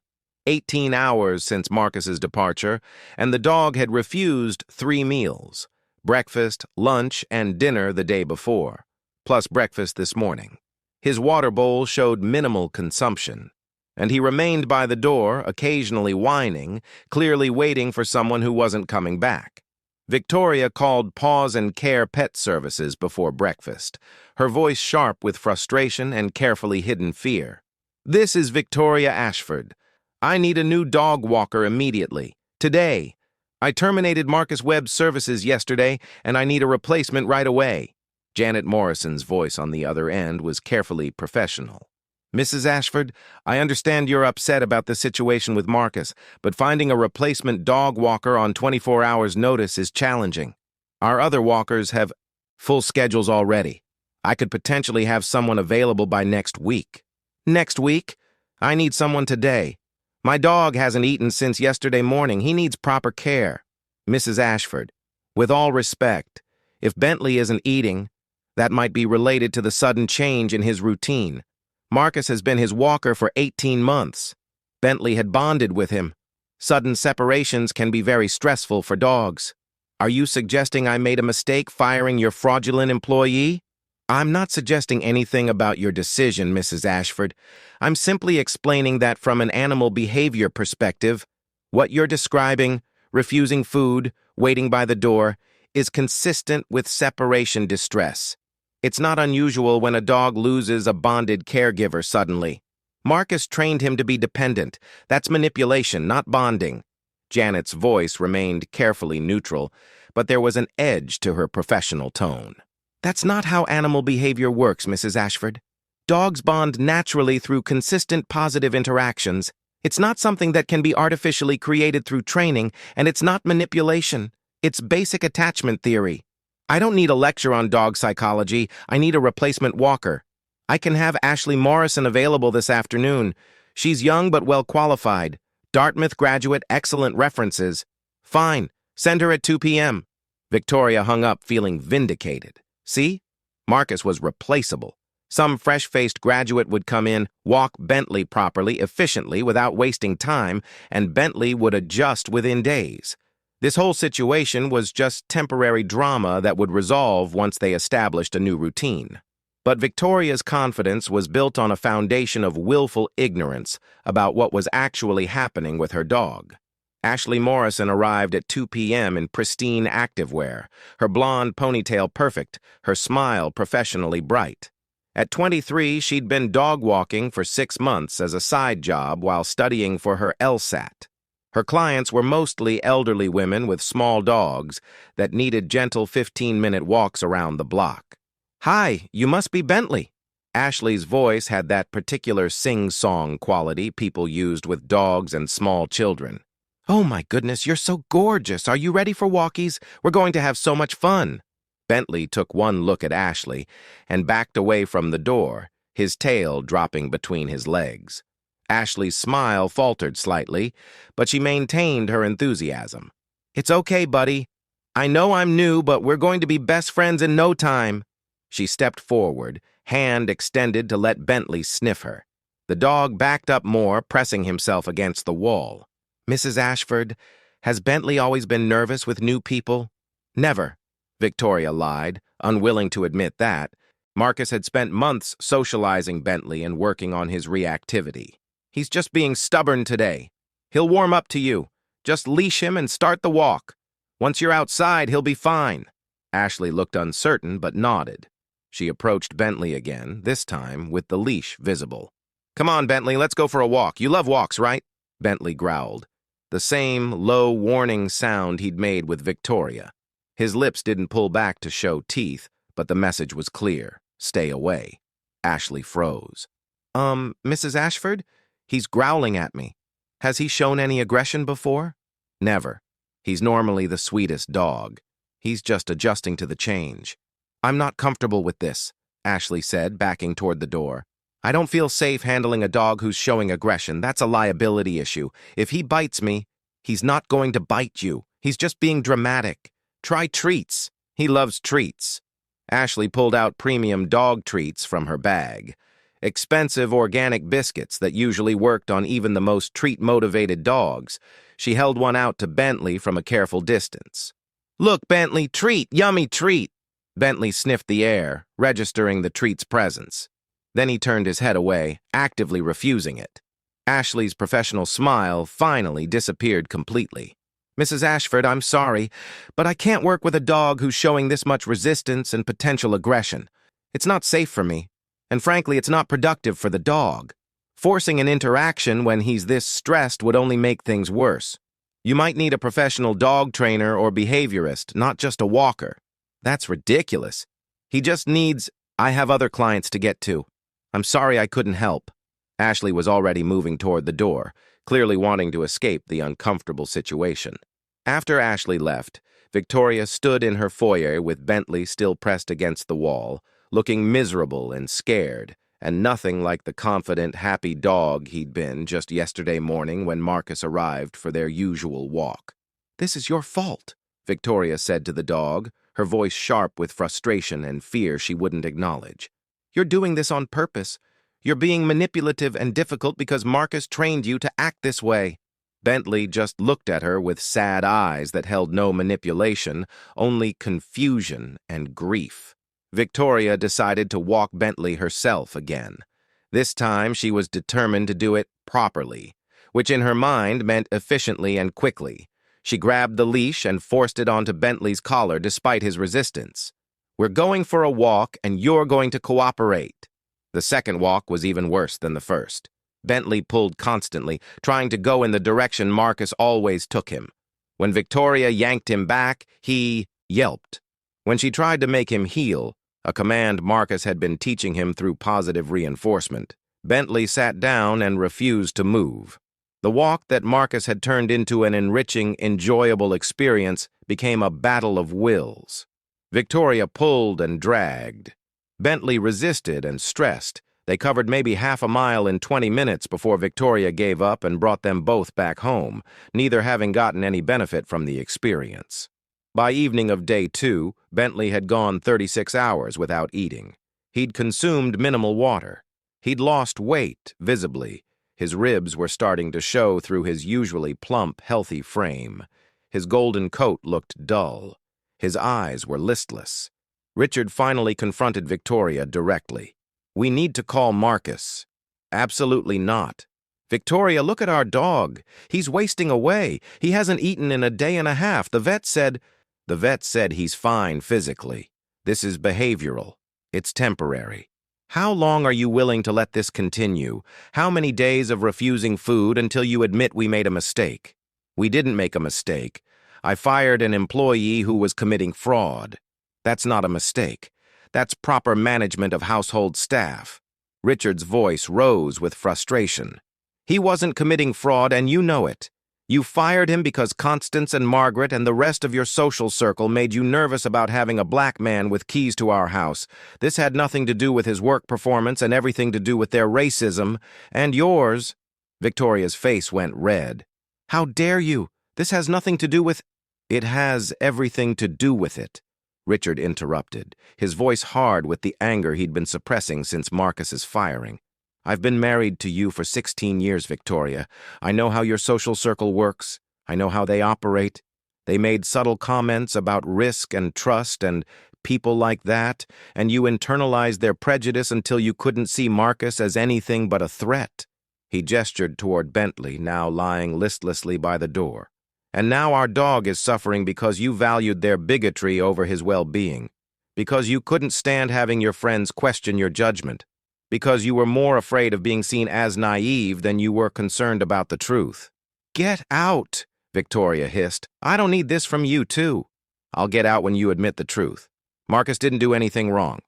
18 hours since Marcus's departure, and the dog had refused 3 meals, breakfast, lunch, and dinner the day before, plus breakfast this morning. His water bowl showed minimal consumption, and he remained by the door, occasionally whining, clearly waiting for someone who wasn't coming back. Victoria called Paws and Care Pet Services before breakfast, her voice sharp with frustration and carefully hidden fear. "This is Victoria Ashford. I need a new dog walker immediately. Today. I terminated Marcus Webb's services yesterday, and I need a replacement right away." Janet Morrison's voice on the other end was carefully professional. "Mrs. Ashford, I understand you're upset about the situation with Marcus, but finding a replacement dog walker on 24 hours' notice is challenging. Our other walkers have full schedules already. I could potentially have someone available by next week." "Next week? I need someone today. My dog hasn't eaten since yesterday morning. He needs proper care." "Mrs. Ashford, with all respect, if Bentley isn't eating, that might be related to the sudden change in his routine. Marcus has been his walker for 18 months. Bentley had bonded with him. Sudden separations can be very stressful for dogs. Are you suggesting I made a mistake firing your fraudulent employee?" "I'm not suggesting anything about your decision, Mrs. Ashford. I'm simply explaining that from an animal behavior perspective, what you're describing, refusing food, waiting by the door, is consistent with separation distress. It's not unusual when a dog loses a bonded caregiver suddenly. Marcus trained him to be dependent. That's manipulation, not bonding." Janet's voice remained carefully neutral, but there was an edge to her professional tone. "That's not how animal behavior works, Mrs. Ashford. Dogs bond naturally through consistent positive interactions. It's not something that can be artificially created through training, and it's not manipulation. It's basic attachment theory. I don't need a lecture on dog psychology. I need a replacement walker. I can have Ashley Morrison available this afternoon. She's young but well qualified. Dartmouth graduate, excellent references." "Fine. Send her at 2 p.m. Victoria hung up feeling vindicated. See? Marcus was replaceable. Some fresh-faced graduate would come in, walk Bentley properly, efficiently, without wasting time, and Bentley would adjust within days. This whole situation was just temporary drama that would resolve once they established a new routine. But Victoria's confidence was built on a foundation of willful ignorance about what was actually happening with her dog. Ashley Morrison arrived at 2 p.m. in pristine activewear, her blonde ponytail perfect, her smile professionally bright. At 23, she'd been dog walking for 6 months as a side job while studying for her LSAT. Her clients were mostly elderly women with small dogs that needed gentle 15-minute walks around the block. "Hi, you must be Bentley." Ashley's voice had that particular sing-song quality people used with dogs and small children. "Oh my goodness, you're so gorgeous. Are you ready for walkies? We're going to have so much fun." Bentley took one look at Ashley and backed away from the door, his tail dropping between his legs. Ashley's smile faltered slightly, but she maintained her enthusiasm. "It's okay, buddy. I know I'm new, but we're going to be best friends in no time." She stepped forward, hand extended to let Bentley sniff her. The dog backed up more, pressing himself against the wall. "Mrs. Ashford, has Bentley always been nervous with new people?" "Never," Victoria lied, unwilling to admit that. Marcus had spent months socializing Bentley and working on his reactivity. "He's just being stubborn today. He'll warm up to you. Just leash him and start the walk. Once you're outside, he'll be fine." Ashley looked uncertain but nodded. She approached Bentley again, this time with the leash visible. "Come on, Bentley, let's go for a walk. You love walks, right?" Bentley growled. The same low warning sound he'd made with Victoria. His lips didn't pull back to show teeth, but the message was clear. Stay away. Ashley froze. Mrs. Ashford? He's growling at me. Has he shown any aggression before?" "Never. He's normally the sweetest dog. He's just adjusting to the change." "I'm not comfortable with this," Ashley said, backing toward the door. "I don't feel safe handling a dog who's showing aggression. That's a liability issue. If he bites me, he's not going to bite you. He's just being dramatic. Try treats. He loves treats." Ashley pulled out premium dog treats from her bag. Expensive organic biscuits that usually worked on even the most treat-motivated dogs. She held one out to Bentley from a careful distance. "Look, Bentley, treat, yummy treat." Bentley sniffed the air, registering the treat's presence. Then he turned his head away, actively refusing it. Ashley's professional smile finally disappeared completely. "Mrs. Ashford, I'm sorry, but I can't work with a dog who's showing this much resistance and potential aggression. It's not safe for me, and frankly, it's not productive for the dog. Forcing an interaction when he's this stressed would only make things worse. You might need a professional dog trainer or behaviorist, not just a walker." "That's ridiculous. He just needs—" "I have other clients to get to. I'm sorry I couldn't help." Ashley was already moving toward the door, clearly wanting to escape the uncomfortable situation. After Ashley left, Victoria stood in her foyer with Bentley still pressed against the wall, looking miserable and scared, and nothing like the confident, happy dog he'd been just yesterday morning when Marcus arrived for their usual walk. "This is your fault," Victoria said to the dog, her voice sharp with frustration and fear she wouldn't acknowledge. "You're doing this on purpose. You're being manipulative and difficult because Marcus trained you to act this way." Bentley just looked at her with sad eyes that held no manipulation, only confusion and grief. Victoria decided to walk Bentley herself again. This time she was determined to do it properly, which in her mind meant efficiently and quickly. She grabbed the leash and forced it onto Bentley's collar despite his resistance. "We're going for a walk, and you're going to cooperate." The second walk was even worse than the first. Bentley pulled constantly, trying to go in the direction Marcus always took him. When Victoria yanked him back, he yelped. When she tried to make him heel, a command Marcus had been teaching him through positive reinforcement, Bentley sat down and refused to move. The walk that Marcus had turned into an enriching, enjoyable experience became a battle of wills. Victoria pulled and dragged. Bentley resisted and stressed. They covered maybe half a mile in 20 minutes before Victoria gave up and brought them both back home, neither having gotten any benefit from the experience. By evening of day 2, Bentley had gone 36 hours without eating. He'd consumed minimal water. He'd lost weight, visibly. His ribs were starting to show through his usually plump, healthy frame. His golden coat looked dull. His eyes were listless. Richard finally confronted Victoria directly. "We need to call Marcus." "Absolutely not." "Victoria, look at our dog. He's wasting away. He hasn't eaten in a day and a half. The vet said he's fine physically. This is behavioral. It's temporary. How long are you willing to let this continue? How many days of refusing food until you admit we made a mistake?" We didn't make a mistake. I fired an employee who was committing fraud. That's not a mistake. That's proper management of household staff. Richard's voice rose with frustration. He wasn't committing fraud, and you know it. You fired him because Constance and Margaret and the rest of your social circle made you nervous about having a black man with keys to our house. This had nothing to do with his work performance and everything to do with their racism, and yours. Victoria's face went red. How dare you? This has nothing to do with— It has everything to do with it, Richard interrupted, his voice hard with the anger he'd been suppressing since Marcus's firing. I've been married to you for 16 years, Victoria. I know how your social circle works. I know how they operate. They made subtle comments about risk and trust and people like that, and you internalized their prejudice until you couldn't see Marcus as anything but a threat. He gestured toward Bentley, now lying listlessly by the door. And now our dog is suffering because you valued their bigotry over his well-being, because you couldn't stand having your friends question your judgment, because you were more afraid of being seen as naive than you were concerned about the truth. Get out, Victoria hissed. I don't need this from you, too. I'll get out when you admit the truth. Marcus didn't do anything wrong.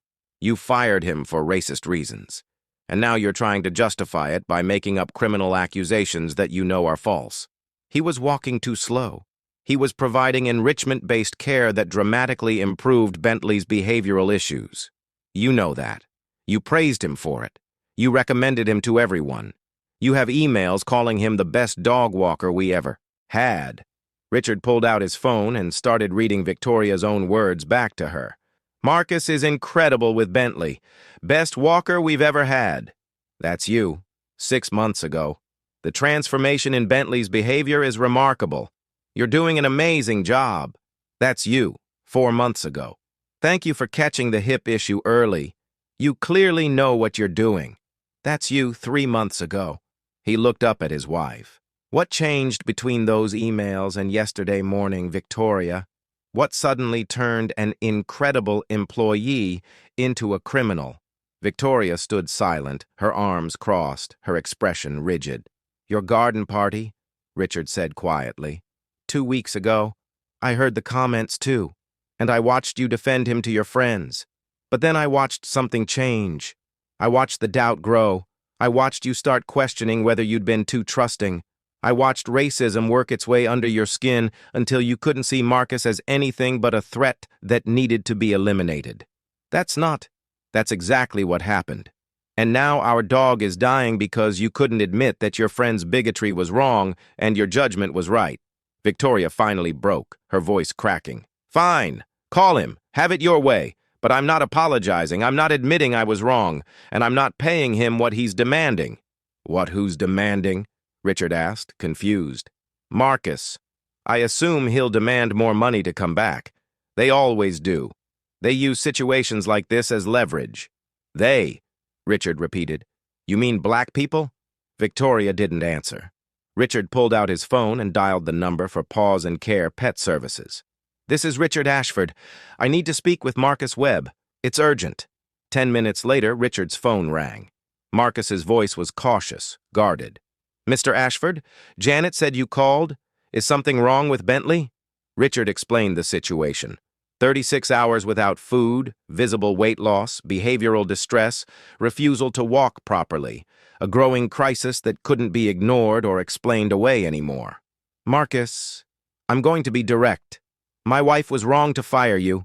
You fired him for racist reasons. And now you're trying to justify it by making up criminal accusations that you know are false. He was walking too slow. He was providing enrichment-based care that dramatically improved Bentley's behavioral issues. You know that. You praised him for it. You recommended him to everyone. You have emails calling him the best dog walker we ever had. Richard pulled out his phone and started reading Victoria's own words back to her. Marcus is incredible with Bentley. Best walker we've ever had. That's you. 6 months ago. The transformation in Bentley's behavior is remarkable. You're doing an amazing job. That's you, 4 months ago. Thank you for catching the hip issue early. You clearly know what you're doing. That's you 3 months ago. He looked up at his wife. What changed between those emails and yesterday morning, Victoria? What suddenly turned an incredible employee into a criminal? Victoria stood silent, her arms crossed, her expression rigid. Your garden party, Richard said quietly. 2 weeks ago, I heard the comments too, and I watched you defend him to your friends. But then I watched something change. I watched the doubt grow. I watched you start questioning whether you'd been too trusting. I watched racism work its way under your skin until you couldn't see Marcus as anything but a threat that needed to be eliminated. That's exactly what happened. And now our dog is dying because you couldn't admit that your friend's bigotry was wrong and your judgment was right. Victoria finally broke, her voice cracking. Fine, call him, have it your way, but I'm not apologizing, I'm not admitting I was wrong, and I'm not paying him what he's demanding. Who's demanding? Richard asked, confused. Marcus. I assume he'll demand more money to come back. They always do. They use situations like this as leverage. They, Richard repeated. You mean black people? Victoria didn't answer. Richard pulled out his phone and dialed the number for Paws and Care Pet Services. This is Richard Ashford. I need to speak with Marcus Webb. It's urgent. 10 minutes later, Richard's phone rang. Marcus's voice was cautious, guarded. Mr. Ashford, Janet said you called. Is something wrong with Bentley? Richard explained the situation. 36 hours without food, visible weight loss, behavioral distress, refusal to walk properly, a growing crisis that couldn't be ignored or explained away anymore. Marcus, I'm going to be direct. My wife was wrong to fire you.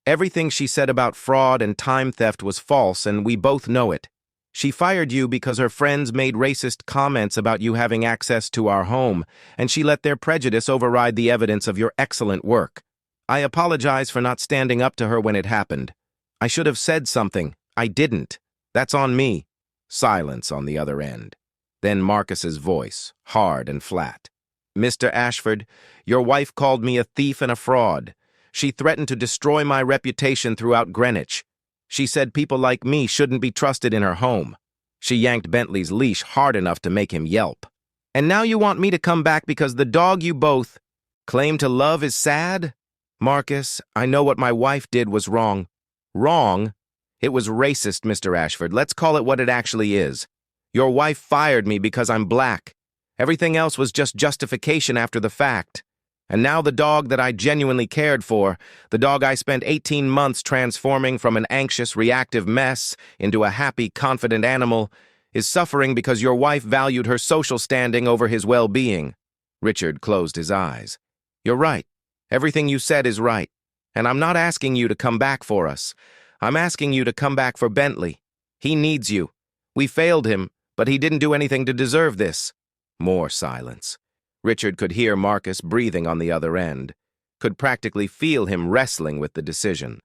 Everything she said about fraud and time theft was false, and we both know it. She fired you because her friends made racist comments about you having access to our home, and she let their prejudice override the evidence of your excellent work. I apologize for not standing up to her when it happened. I should have said something. I didn't. That's on me. Silence on the other end. Then Marcus's voice, hard and flat. Mr. Ashford, your wife called me a thief and a fraud. She threatened to destroy my reputation throughout Greenwich. She said people like me shouldn't be trusted in her home. She yanked Bentley's leash hard enough to make him yelp. And now you want me to come back because the dog you both claim to love is sad? Marcus, I know what my wife did was wrong. Wrong? It was racist, Mr. Ashford. Let's call it what it actually is. Your wife fired me because I'm black. Everything else was just justification after the fact. And now the dog that I genuinely cared for, the dog I spent 18 months transforming from an anxious, reactive mess into a happy, confident animal, is suffering because your wife valued her social standing over his well-being. Richard closed his eyes. You're right. Everything you said is right. And I'm not asking you to come back for us. I'm asking you to come back for Bentley. He needs you. We failed him, but he didn't do anything to deserve this. More silence. Richard could hear Marcus breathing on the other end, could practically feel him wrestling with the decision.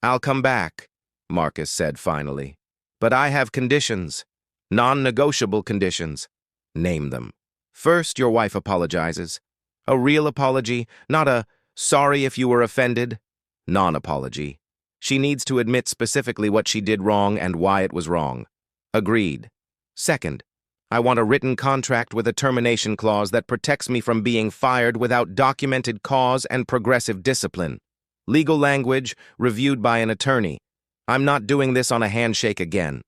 I'll come back, Marcus said finally. But I have conditions. Non-negotiable conditions. Name them. First, your wife apologizes. A real apology, not a sorry if you were offended. Non-apology. She needs to admit specifically what she did wrong and why it was wrong. Agreed. Second, I want a written contract with a termination clause that protects me from being fired without documented cause and progressive discipline. Legal language reviewed by an attorney. I'm not doing this on a handshake again.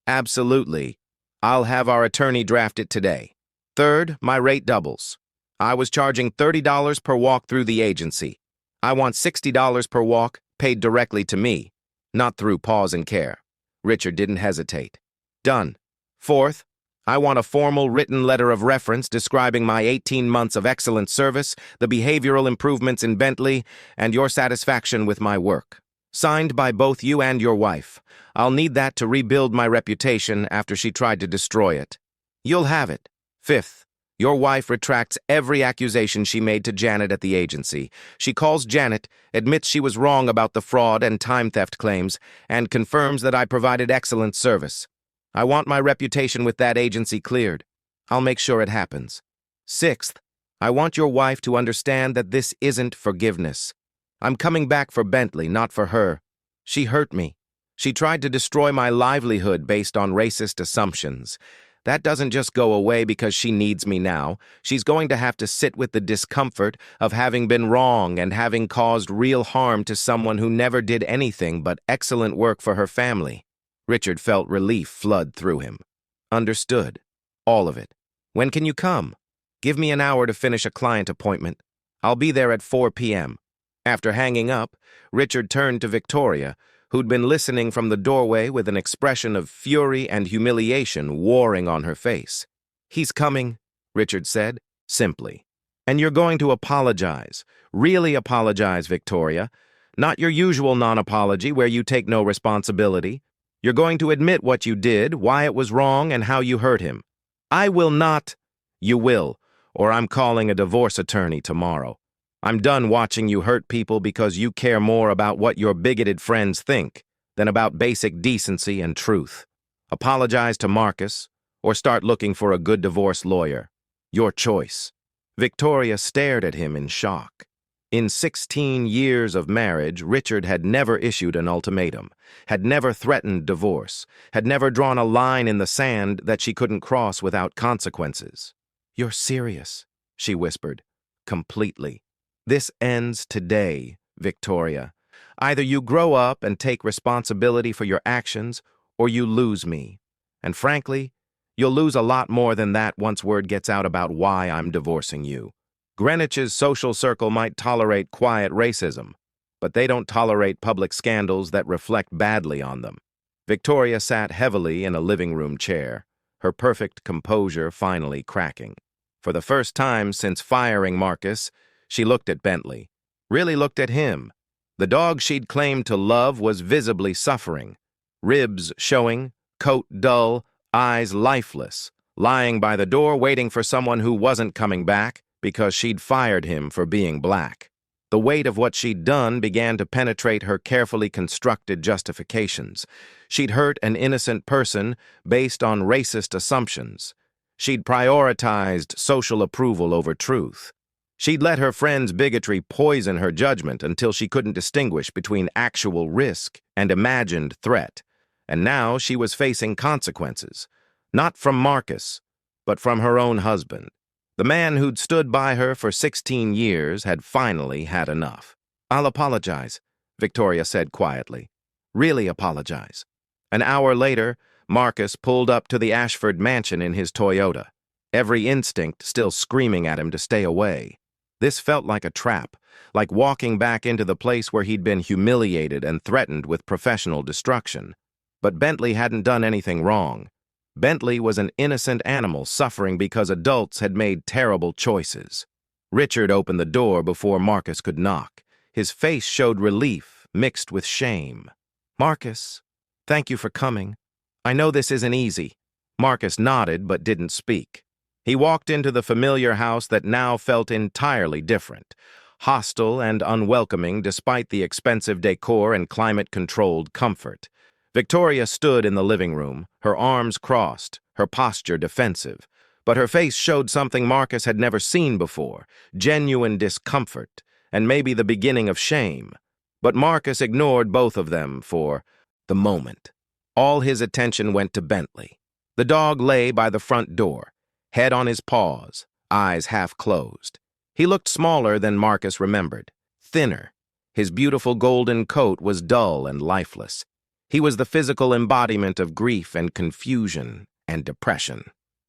Absolutely. I'll have our attorney draft it today. Third, my rate doubles. I was charging $30 per walk through the agency. I want $60 per walk paid directly to me, not through Pause and Care. Richard didn't hesitate. Done. Fourth, I want a formal written letter of reference describing my 18 months of excellent service, the behavioral improvements in Bentley, and your satisfaction with my work. Signed by both you and your wife. I'll need that to rebuild my reputation after she tried to destroy it. You'll have it. Fifth, your wife retracts every accusation she made to Janet at the agency. She calls Janet, admits she was wrong about the fraud and time theft claims, and confirms that I provided excellent service. I want my reputation with that agency cleared. I'll make sure it happens. Sixth, I want your wife to understand that this isn't forgiveness. I'm coming back for Bentley, not for her. She hurt me. She tried to destroy my livelihood based on racist assumptions. That doesn't just go away because she needs me now. She's going to have to sit with the discomfort of having been wrong and having caused real harm to someone who never did anything but excellent work for her family. Richard felt relief flood through him. Understood. All of it. When can you come? Give me an hour to finish a client appointment. I'll be there at 4 p.m. After hanging up, Richard turned to Victoria, who'd been listening from the doorway with an expression of fury and humiliation warring on her face. He's coming, Richard said, simply. And you're going to apologize. Really apologize, Victoria. Not your usual non-apology where you take no responsibility. You're going to admit what you did, why it was wrong, and how you hurt him. I will not. You will, or I'm calling a divorce attorney tomorrow. I'm done watching you hurt people because you care more about what your bigoted friends think than about basic decency and truth. Apologize to Marcus, or start looking for a good divorce lawyer. Your choice. Victoria stared at him in shock. In 16 years of marriage, Richard had never issued an ultimatum, had never threatened divorce, had never drawn a line in the sand that she couldn't cross without consequences. You're serious, she whispered, completely. This ends today, Victoria. Either you grow up and take responsibility for your actions, or you lose me. And frankly, you'll lose a lot more than that once word gets out about why I'm divorcing you. Greenwich's social circle might tolerate quiet racism, but they don't tolerate public scandals that reflect badly on them. Victoria sat heavily in a living room chair, her perfect composure finally cracking. For the first time since firing Marcus, she looked at Bentley, really looked at him. The dog she'd claimed to love was visibly suffering, ribs showing, coat dull, eyes lifeless, lying by the door waiting for someone who wasn't coming back because she'd fired him for being black. The weight of what she'd done began to penetrate her carefully constructed justifications. She'd hurt an innocent person based on racist assumptions. She'd prioritized social approval over truth. She'd let her friend's bigotry poison her judgment until she couldn't distinguish between actual risk and imagined threat. And now she was facing consequences, not from Marcus, but from her own husband. The man who'd stood by her for 16 years had finally had enough. I'll apologize, Victoria said quietly. Really apologize. An hour later, Marcus pulled up to the Ashford mansion in his Toyota. every instinct still screaming at him to stay away. This felt like a trap, like walking back into the place where he'd been humiliated and threatened with professional destruction. But Bentley hadn't done anything wrong. Bentley was an innocent animal suffering because adults had made terrible choices. Richard opened the door before Marcus could knock. His face showed relief mixed with shame. "Marcus, thank you for coming. I know this isn't easy." Marcus nodded but didn't speak. He walked into the familiar house that now felt entirely different, hostile and unwelcoming despite the expensive decor and climate-controlled comfort. Victoria stood in the living room, her arms crossed, her posture defensive, but her face showed something Marcus had never seen before, genuine discomfort, and maybe the beginning of shame. But Marcus ignored both of them for the moment. All his attention went to Bentley. The dog lay by the front door, head on his paws, eyes half closed. He looked smaller than Marcus remembered, thinner. His beautiful golden coat was dull and lifeless. He was the physical embodiment of grief and confusion and depression.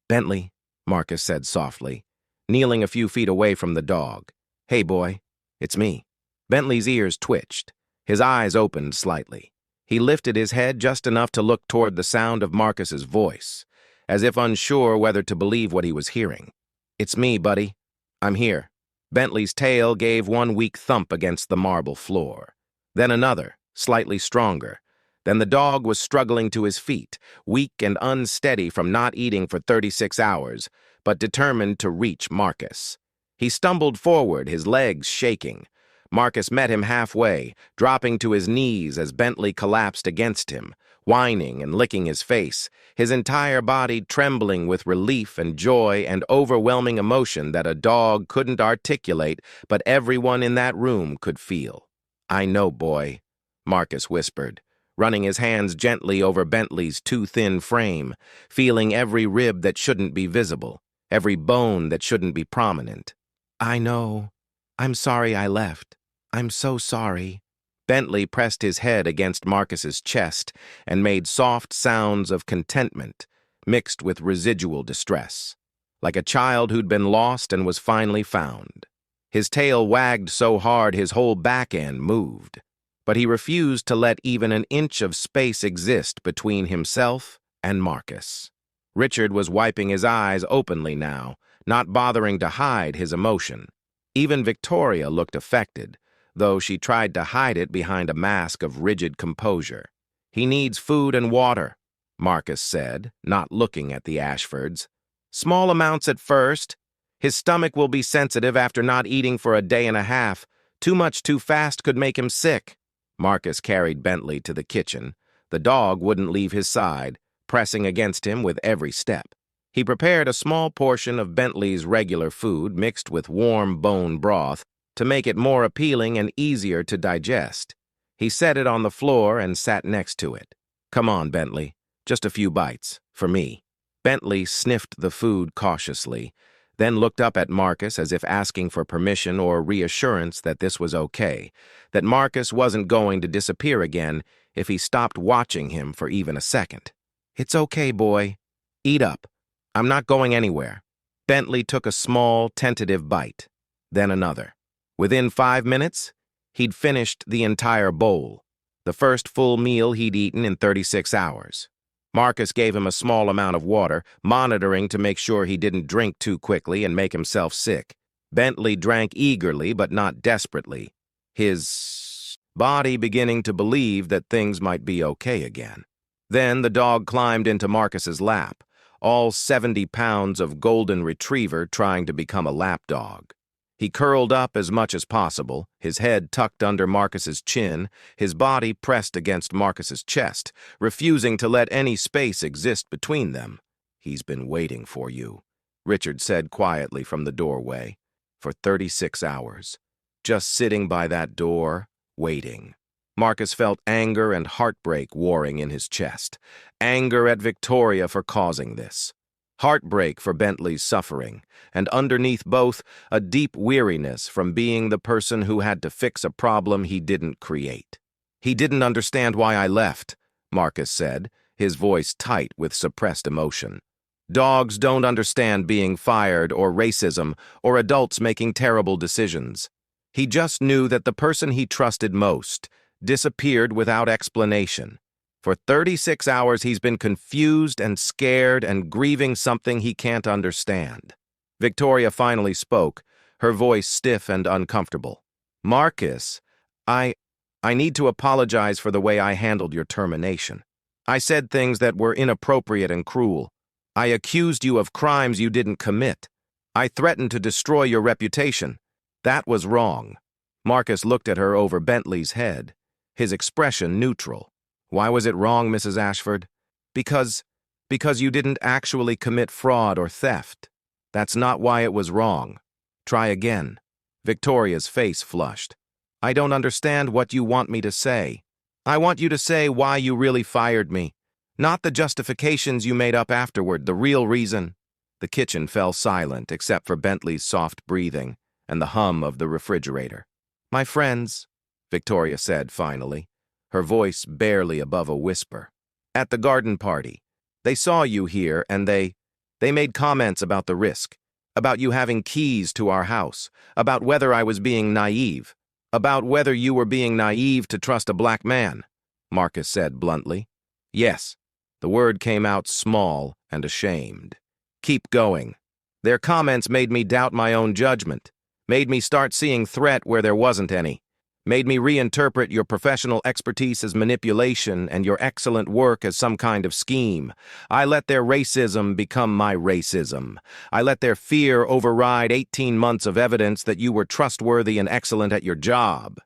"Bentley," Marcus said softly, kneeling a few feet away from the dog. "Hey, boy, it's me." Bentley's ears twitched. His eyes opened slightly. He lifted his head just enough to look toward the sound of Marcus's voice, as if unsure whether to believe what he was hearing. "It's me, buddy. I'm here." Bentley's tail gave one weak thump against the marble floor. Then another, slightly stronger. Then the dog was struggling to his feet, weak and unsteady from not eating for 36 hours, but determined to reach Marcus. He stumbled forward, his legs shaking. Marcus met him halfway, dropping to his knees as Bentley collapsed against him, whining and licking his face, his entire body trembling with relief and joy and overwhelming emotion that a dog couldn't articulate, but everyone in that room could feel. "I know, boy," Marcus whispered, running his hands gently over Bentley's too thin frame, feeling every rib that shouldn't be visible, every bone that shouldn't be prominent. "I know. I'm sorry I left. I'm so sorry." Bentley pressed his head against Marcus's chest and made soft sounds of contentment, mixed with residual distress, like a child who'd been lost and was finally found. His tail wagged so hard his whole back end moved, but he refused to let even an inch of space exist between himself and Marcus. Richard was wiping his eyes openly now, not bothering to hide his emotion. Even Victoria looked affected, though she tried to hide it behind a mask of rigid composure. "He needs food and water," Marcus said, not looking at the Ashfords. "Small amounts at first. His stomach will be sensitive after not eating for a day and a half. Too much too fast could make him sick." Marcus carried Bentley to the kitchen. The dog wouldn't leave his side, pressing against him with every step. He prepared a small portion of Bentley's regular food mixed with warm bone broth to make it more appealing and easier to digest. He set it on the floor and sat next to it. "Come on, Bentley. Just a few bites. For me." Bentley sniffed the food cautiously, then looked up at Marcus as if asking for permission or reassurance that this was okay, that Marcus wasn't going to disappear again if he stopped watching him for even a second. "It's okay, boy. Eat up. I'm not going anywhere." Bentley took a small, tentative bite, then another. Within 5 minutes, he'd finished the entire bowl, the first full meal he'd eaten in 36 hours. Marcus gave him a small amount of water, monitoring to make sure he didn't drink too quickly and make himself sick. Bentley drank eagerly but not desperately, his body beginning to believe that things might be okay again. Then the dog climbed into Marcus's lap, all 70 pounds of golden retriever trying to become a lapdog. He curled up as much as possible, his head tucked under Marcus's chin, his body pressed against Marcus's chest, refusing to let any space exist between them. "He's been waiting for you," Richard said quietly from the doorway. "For 36 hours. Just sitting by that door, waiting." Marcus felt anger and heartbreak warring in his chest. Anger at Victoria for causing this. Heartbreak for Bentley's suffering, and underneath both, a deep weariness from being the person who had to fix a problem he didn't create. "He didn't understand why I left," Marcus said, his voice tight with suppressed emotion. Dogs don't understand being fired or racism or adults making terrible decisions. He just knew that the person he trusted most disappeared without explanation. For 36 hours he's been confused and scared and grieving something he can't understand. Victoria finally spoke, her voice stiff and uncomfortable. "Marcus, I need to apologize for the way I handled your termination. I said things that were inappropriate and cruel. I accused you of crimes you didn't commit. I threatened to destroy your reputation. That was wrong." Marcus looked at her over Bentley's head, his expression neutral. "Why was it wrong, Mrs. Ashford?" Because you didn't actually commit fraud or theft. That's not why it was wrong. Try again." Victoria's face flushed. "I don't understand what you want me to say. I want you to say why you really fired me. Not the justifications you made up afterward, the real reason." The kitchen fell silent except for Bentley's soft breathing and the hum of the refrigerator. "My friends," Victoria said finally, her voice barely above a whisper. "At the garden party. They saw you here and they made comments about the risk, about you having keys to our house, about whether I was being naive, about whether you were being naive to trust a black man," Marcus said bluntly. "Yes." The word came out small and ashamed. "Keep going. Their comments made me doubt my own judgment, made me start seeing threat where there wasn't any, made me reinterpret your professional expertise as manipulation and your excellent work as some kind of scheme. I let their racism become my racism. I let their fear override 18 months of evidence that you were trustworthy and excellent at your job."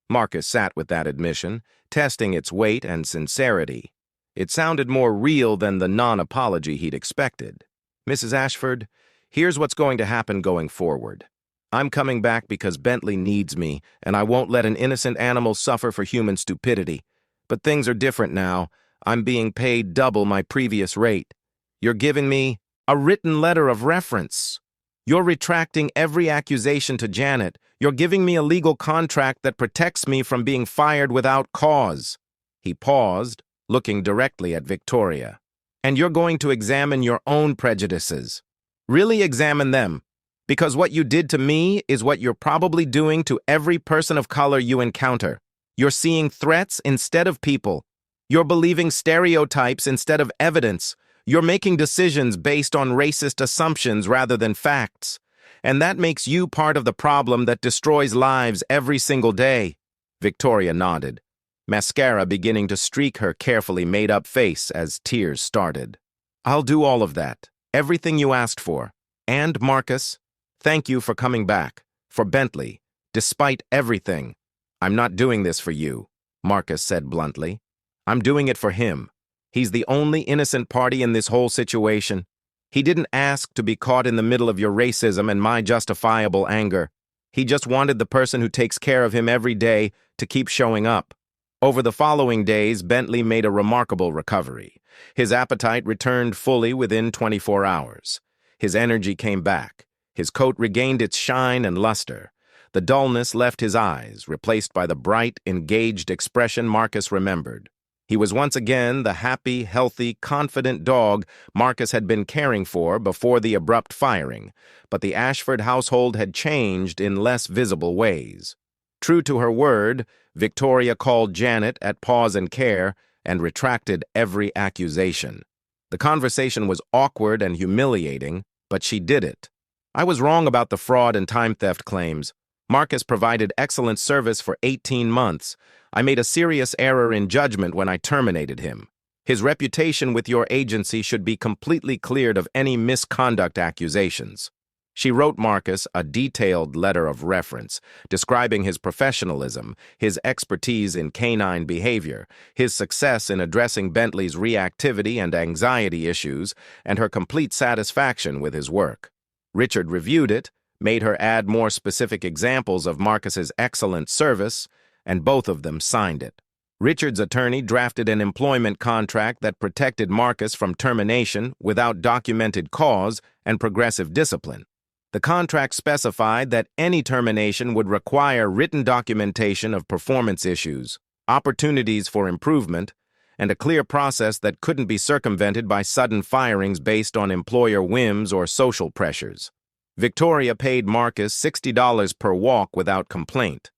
Marcus sat with that admission, testing its weight and sincerity. It sounded more real than the non-apology he'd expected. "Mrs. Ashford, here's what's going to happen going forward. I'm coming back because Bentley needs me, and I won't let an innocent animal suffer for human stupidity. But things are different now. I'm being paid double my previous rate. You're giving me a written letter of reference. You're retracting every accusation to Janet. You're giving me a legal contract that protects me from being fired without cause." He paused, looking directly at Victoria. "And you're going to examine your own prejudices. Really examine them. Because what you did to me is what you're probably doing to every person of color you encounter. You're seeing threats instead of people. You're believing stereotypes instead of evidence. You're making decisions based on racist assumptions rather than facts. And that makes you part of the problem that destroys lives every single day." Victoria nodded, mascara beginning to streak her carefully made-up face as tears started. "I'll do all of that, everything you asked for. And, Marcus, thank you for coming back, for Bentley, despite everything." "I'm not doing this for you," Marcus said bluntly. "I'm doing it for him. He's the only innocent party in this whole situation. He didn't ask to be caught in the middle of your racism and my justifiable anger. He just wanted the person who takes care of him every day to keep showing up." Over the following days, Bentley made a remarkable recovery. His appetite returned fully within 24 hours. His energy came back. His coat regained its shine and luster. The dullness left his eyes, replaced by the bright, engaged expression Marcus remembered. He was once again the happy, healthy, confident dog Marcus had been caring for before the abrupt firing, but the Ashford household had changed in less visible ways. True to her word, Victoria called Janet at Pause and Care and retracted every accusation. The conversation was awkward and humiliating, but she did it. "I was wrong about the fraud and time theft claims. Marcus provided excellent service for 18 months. I made a serious error in judgment when I terminated him. His reputation with your agency should be completely cleared of any misconduct accusations." She wrote Marcus a detailed letter of reference, describing his professionalism, his expertise in canine behavior, his success in addressing Bentley's reactivity and anxiety issues, and her complete satisfaction with his work. Richard reviewed it, made her add more specific examples of Marcus's excellent service, and both of them signed it. Richard's attorney drafted an employment contract that protected Marcus from termination without documented cause and progressive discipline. The contract specified that any termination would require written documentation of performance issues, opportunities for improvement, and a clear process that couldn't be circumvented by sudden firings based on employer whims or social pressures. Victoria paid Marcus $60 per walk without complaint,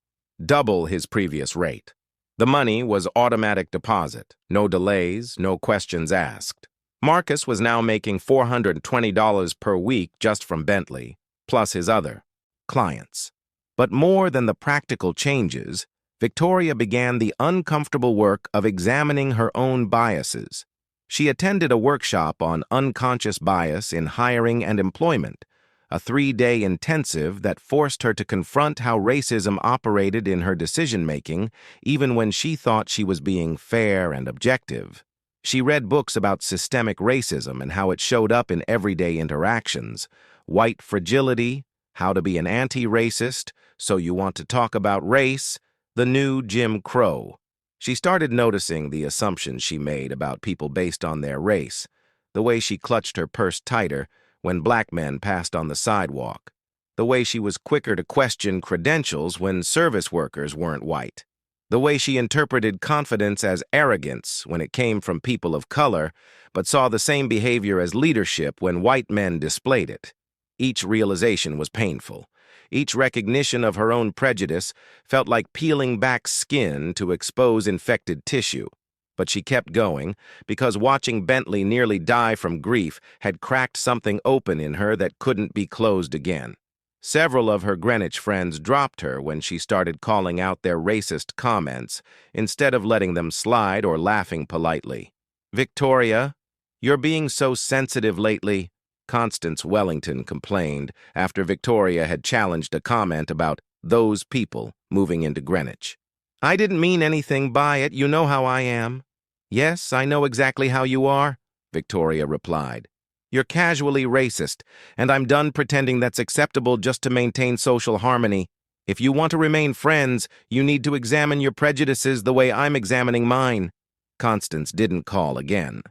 double his previous rate. The money was automatic deposit, no delays, no questions asked. Marcus was now making $420 per week just from Bentley, plus his other clients. But more than the practical changes, Victoria began the uncomfortable work of examining her own biases. She attended a workshop on unconscious bias in hiring and employment, a 3-day intensive that forced her to confront how racism operated in her decision-making, even when she thought she was being fair and objective. She read books about systemic racism and how it showed up in everyday interactions: White Fragility, How to Be an Anti-Racist, So You Want to Talk About Race, The New Jim Crow. She started noticing the assumptions she made about people based on their race, the way she clutched her purse tighter when black men passed on the sidewalk, the way she was quicker to question credentials when service workers weren't white, the way she interpreted confidence as arrogance when it came from people of color, but saw the same behavior as leadership when white men displayed it. Each realization was painful. Each recognition of her own prejudice felt like peeling back skin to expose infected tissue. But she kept going because watching Bentley nearly die from grief had cracked something open in her that couldn't be closed again. Several of her Greenwich friends dropped her when she started calling out their racist comments instead of letting them slide or laughing politely. "Victoria, you're being so sensitive lately," Constance Wellington complained after Victoria had challenged a comment about those people moving into Greenwich. "I didn't mean anything by it. You know how I am." "Yes, I know exactly how you are," Victoria replied. "You're casually racist, and I'm done pretending that's acceptable just to maintain social harmony. If you want to remain friends, you need to examine your prejudices the way I'm examining mine." Constance didn't call again.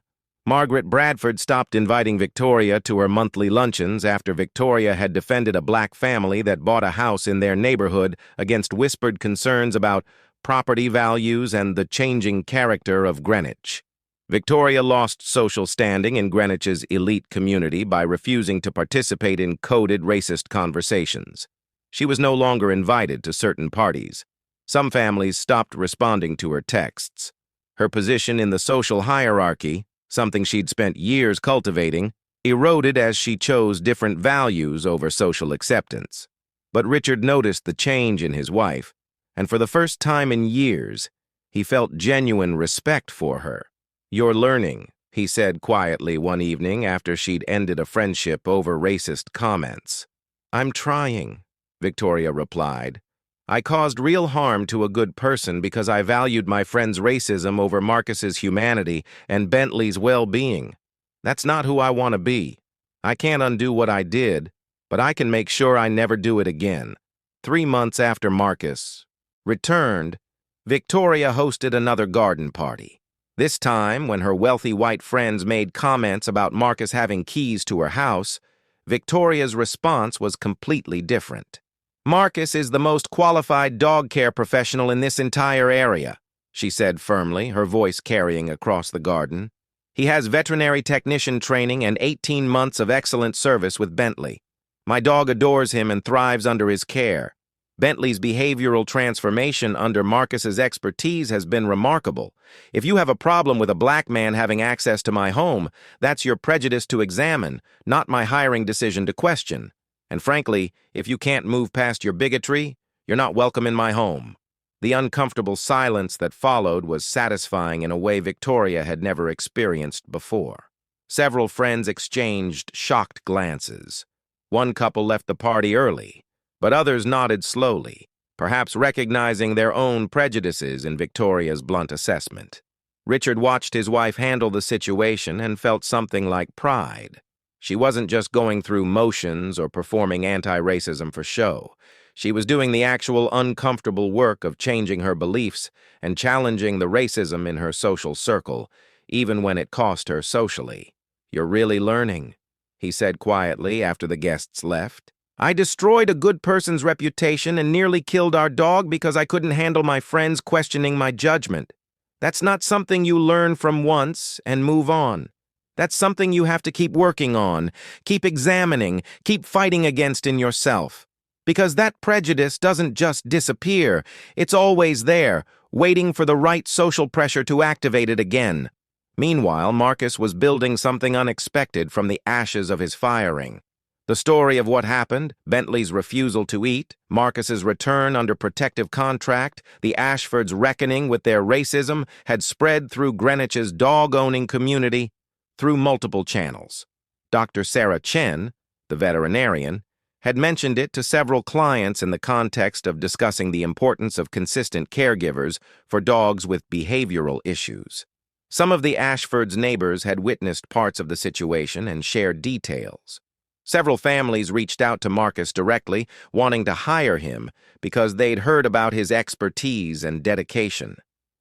Margaret Bradford stopped inviting Victoria to her monthly luncheons after Victoria had defended a black family that bought a house in their neighborhood against whispered concerns about property values and the changing character of Greenwich. Victoria lost social standing in Greenwich's elite community by refusing to participate in coded racist conversations. She was no longer invited to certain parties. Some families stopped responding to her texts. Her position in the social hierarchy, something she'd spent years cultivating, eroded as she chose different values over social acceptance. But Richard noticed the change in his wife, and for the first time in years, he felt genuine respect for her. "You're learning," he said quietly one evening after she'd ended a friendship over racist comments. "I'm trying," Victoria replied. "I caused real harm to a good person because I valued my friend's racism over Marcus's humanity and Bentley's well-being. That's not who I want to be. I can't undo what I did, but I can make sure I never do it again." 3 months after Marcus returned, Victoria hosted another garden party. This time, when her wealthy white friends made comments about Marcus having keys to her house, Victoria's response was completely different. "Marcus is the most qualified dog care professional in this entire area," she said firmly, her voice carrying across the garden. "He has veterinary technician training and 18 months of excellent service with Bentley. My dog adores him and thrives under his care. Bentley's behavioral transformation under Marcus's expertise has been remarkable. If you have a problem with a black man having access to my home, that's your prejudice to examine, not my hiring decision to question. And frankly, if you can't move past your bigotry, you're not welcome in my home." The uncomfortable silence that followed was satisfying in a way Victoria had never experienced before. Several friends exchanged shocked glances. One couple left the party early, but others nodded slowly, perhaps recognizing their own prejudices in Victoria's blunt assessment. Richard watched his wife handle the situation and felt something like pride. She wasn't just going through motions or performing anti-racism for show. She was doing the actual uncomfortable work of changing her beliefs and challenging the racism in her social circle, even when it cost her socially. "You're really learning," he said quietly after the guests left. "I destroyed a good person's reputation and nearly killed our dog because I couldn't handle my friends questioning my judgment. That's not something you learn from once and move on. That's something you have to keep working on, keep examining, keep fighting against in yourself. Because that prejudice doesn't just disappear, it's always there, waiting for the right social pressure to activate it again. Meanwhile, Marcus was building something unexpected from the ashes of his firing. The story of what happened, Bentley's refusal to eat, Marcus's return under protective contract, the Ashfords' reckoning with their racism, had spread through Greenwich's dog-owning community through multiple channels. Dr. Sarah Chen, the veterinarian, had mentioned it to several clients in the context of discussing the importance of consistent caregivers for dogs with behavioral issues. Some of the Ashfords' neighbors had witnessed parts of the situation and shared details. Several families reached out to Marcus directly, wanting to hire him because they'd heard about his expertise and dedication.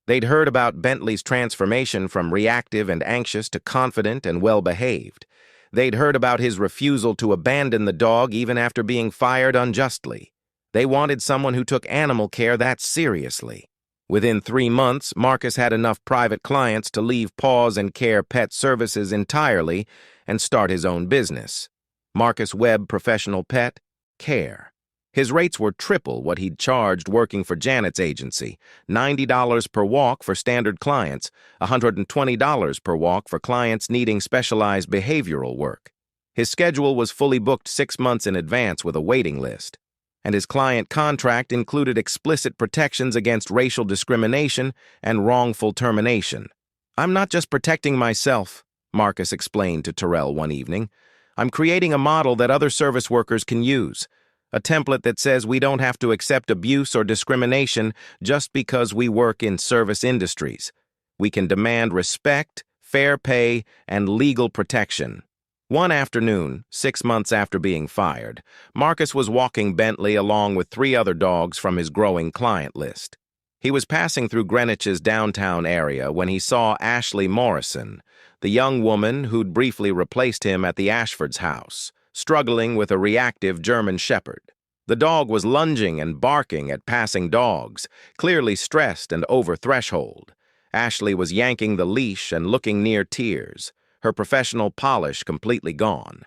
They'd heard about Bentley's transformation from reactive and anxious to confident and well-behaved. They'd heard about his refusal to abandon the dog even after being fired unjustly. They wanted someone who took animal care that seriously. Within 3 months, Marcus had enough private clients to leave Paws and Care Pet Services entirely and start his own business. Marcus Webb Professional Pet Care. His rates were triple what he'd charged working for Janet's agency, $90 per walk for standard clients, $120 per walk for clients needing specialized behavioral work. His schedule was fully booked 6 months in advance with a waiting list, and his client contract included explicit protections against racial discrimination and wrongful termination. "I'm not just protecting myself," Marcus explained to Terrell one evening. "I'm creating a model that other service workers can use. A template that says we don't have to accept abuse or discrimination just because we work in service industries. We can demand respect, fair pay, and legal protection." One afternoon, 6 months after being fired, Marcus was walking Bentley along with 3 other dogs from his growing client list. He was passing through Greenwich's downtown area when he saw Ashley Morrison, the young woman who'd briefly replaced him at the Ashfords' house, struggling with a reactive German Shepherd. The dog was lunging and barking at passing dogs, clearly stressed and over threshold. Ashley was yanking the leash and looking near tears, her professional polish completely gone.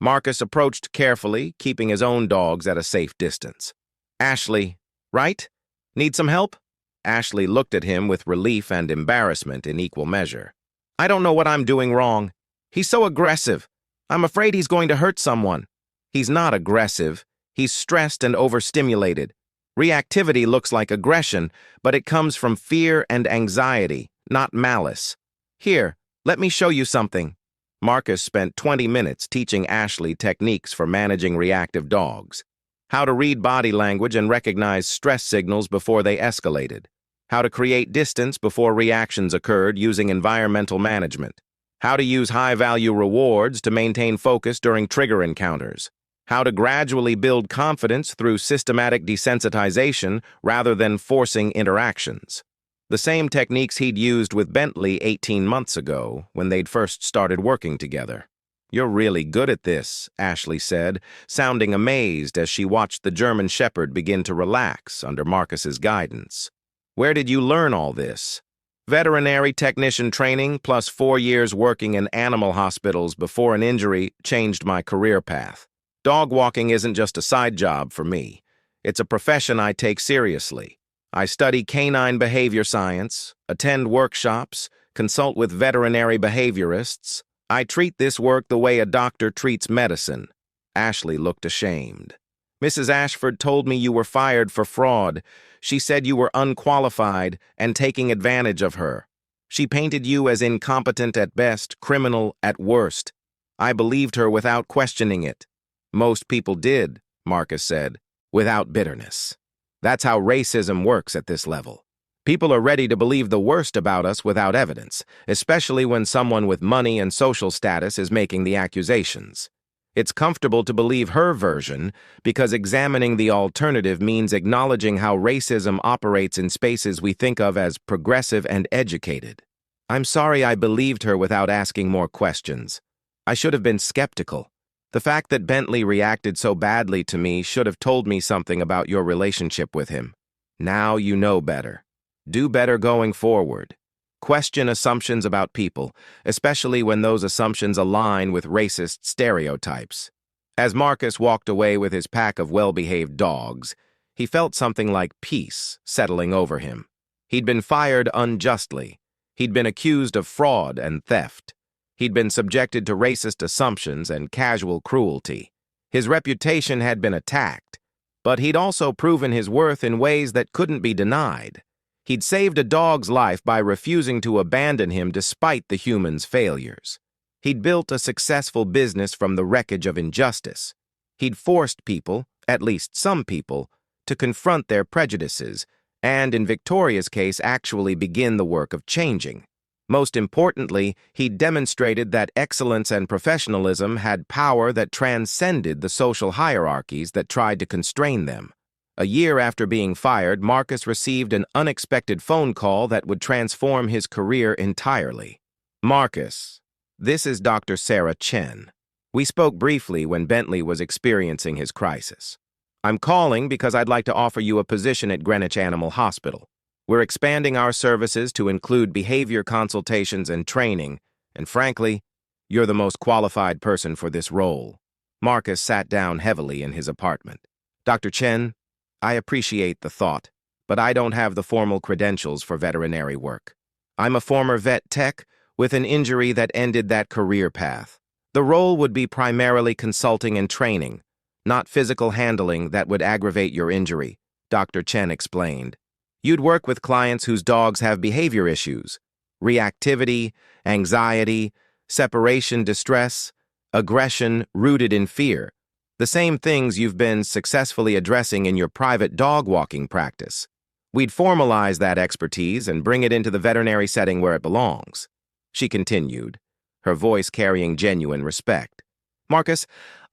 Marcus approached carefully, keeping his own dogs at a safe distance. "Ashley, right? Need some help?" Ashley looked at him with relief and embarrassment in equal measure. "I don't know what I'm doing wrong. He's so aggressive. I'm afraid he's going to hurt someone." "He's not aggressive. He's stressed and overstimulated. Reactivity looks like aggression, but it comes from fear and anxiety, not malice. Here, let me show you something." Marcus spent 20 minutes teaching Ashley techniques for managing reactive dogs. How to read body language and recognize stress signals before they escalated. How to create distance before reactions occurred using environmental management. How to use high-value rewards to maintain focus during trigger encounters. How to gradually build confidence through systematic desensitization rather than forcing interactions. The same techniques he'd used with Bentley 18 months ago when they'd first started working together. "You're really good at this," Ashley said, sounding amazed as she watched the German Shepherd begin to relax under Marcus's guidance. "Where did you learn all this?" "Veterinary technician training plus 4 years working in animal hospitals before an injury changed my career path. Dog walking isn't just a side job for me. It's a profession I take seriously. I study canine behavior science, attend workshops, consult with veterinary behaviorists. I treat this work the way a doctor treats medicine." Ashley looked ashamed. "Mrs. Ashford told me you were fired for fraud. She said you were unqualified and taking advantage of her. She painted you as incompetent at best, criminal at worst. I believed her without questioning it." "Most people did," Marcus said, "without bitterness. That's how racism works at this level. People are ready to believe the worst about us without evidence, especially when someone with money and social status is making the accusations. It's comfortable to believe her version because examining the alternative means acknowledging how racism operates in spaces we think of as progressive and educated. I'm sorry I believed her without asking more questions. I should have been skeptical. The fact that Bentley reacted so badly to me should have told me something about your relationship with him. Now you know better. Do better going forward. Question assumptions about people, especially when those assumptions align with racist stereotypes. As Marcus walked away with his pack of well-behaved dogs, he felt something like peace settling over him. He'd been fired unjustly. He'd been accused of fraud and theft. He'd been subjected to racist assumptions and casual cruelty. His reputation had been attacked, but he'd also proven his worth in ways that couldn't be denied. He'd saved a dog's life by refusing to abandon him despite the human's failures. He'd built a successful business from the wreckage of injustice. He'd forced people, at least some people, to confront their prejudices and, in Victoria's case, actually begin the work of changing. Most importantly, he demonstrated that excellence and professionalism had power that transcended the social hierarchies that tried to constrain them. A year after being fired, Marcus received an unexpected phone call that would transform his career entirely. Marcus, this is Dr. Sarah Chen. We spoke briefly when Bentley was experiencing his crisis. I'm calling because I'd like to offer you a position at Greenwich Animal Hospital. We're expanding our services to include behavior consultations and training, and frankly, you're the most qualified person for this role. Marcus sat down heavily in his apartment. Dr. Chen, I appreciate the thought, but I don't have the formal credentials for veterinary work. I'm a former vet tech with an injury that ended that career path. The role would be primarily consulting and training, not physical handling that would aggravate your injury, Dr. Chen explained. You'd work with clients whose dogs have behavior issues, reactivity, anxiety, separation distress, aggression rooted in fear, the same things you've been successfully addressing in your private dog walking practice. We'd formalize that expertise and bring it into the veterinary setting where it belongs. She continued, her voice carrying genuine respect. Marcus,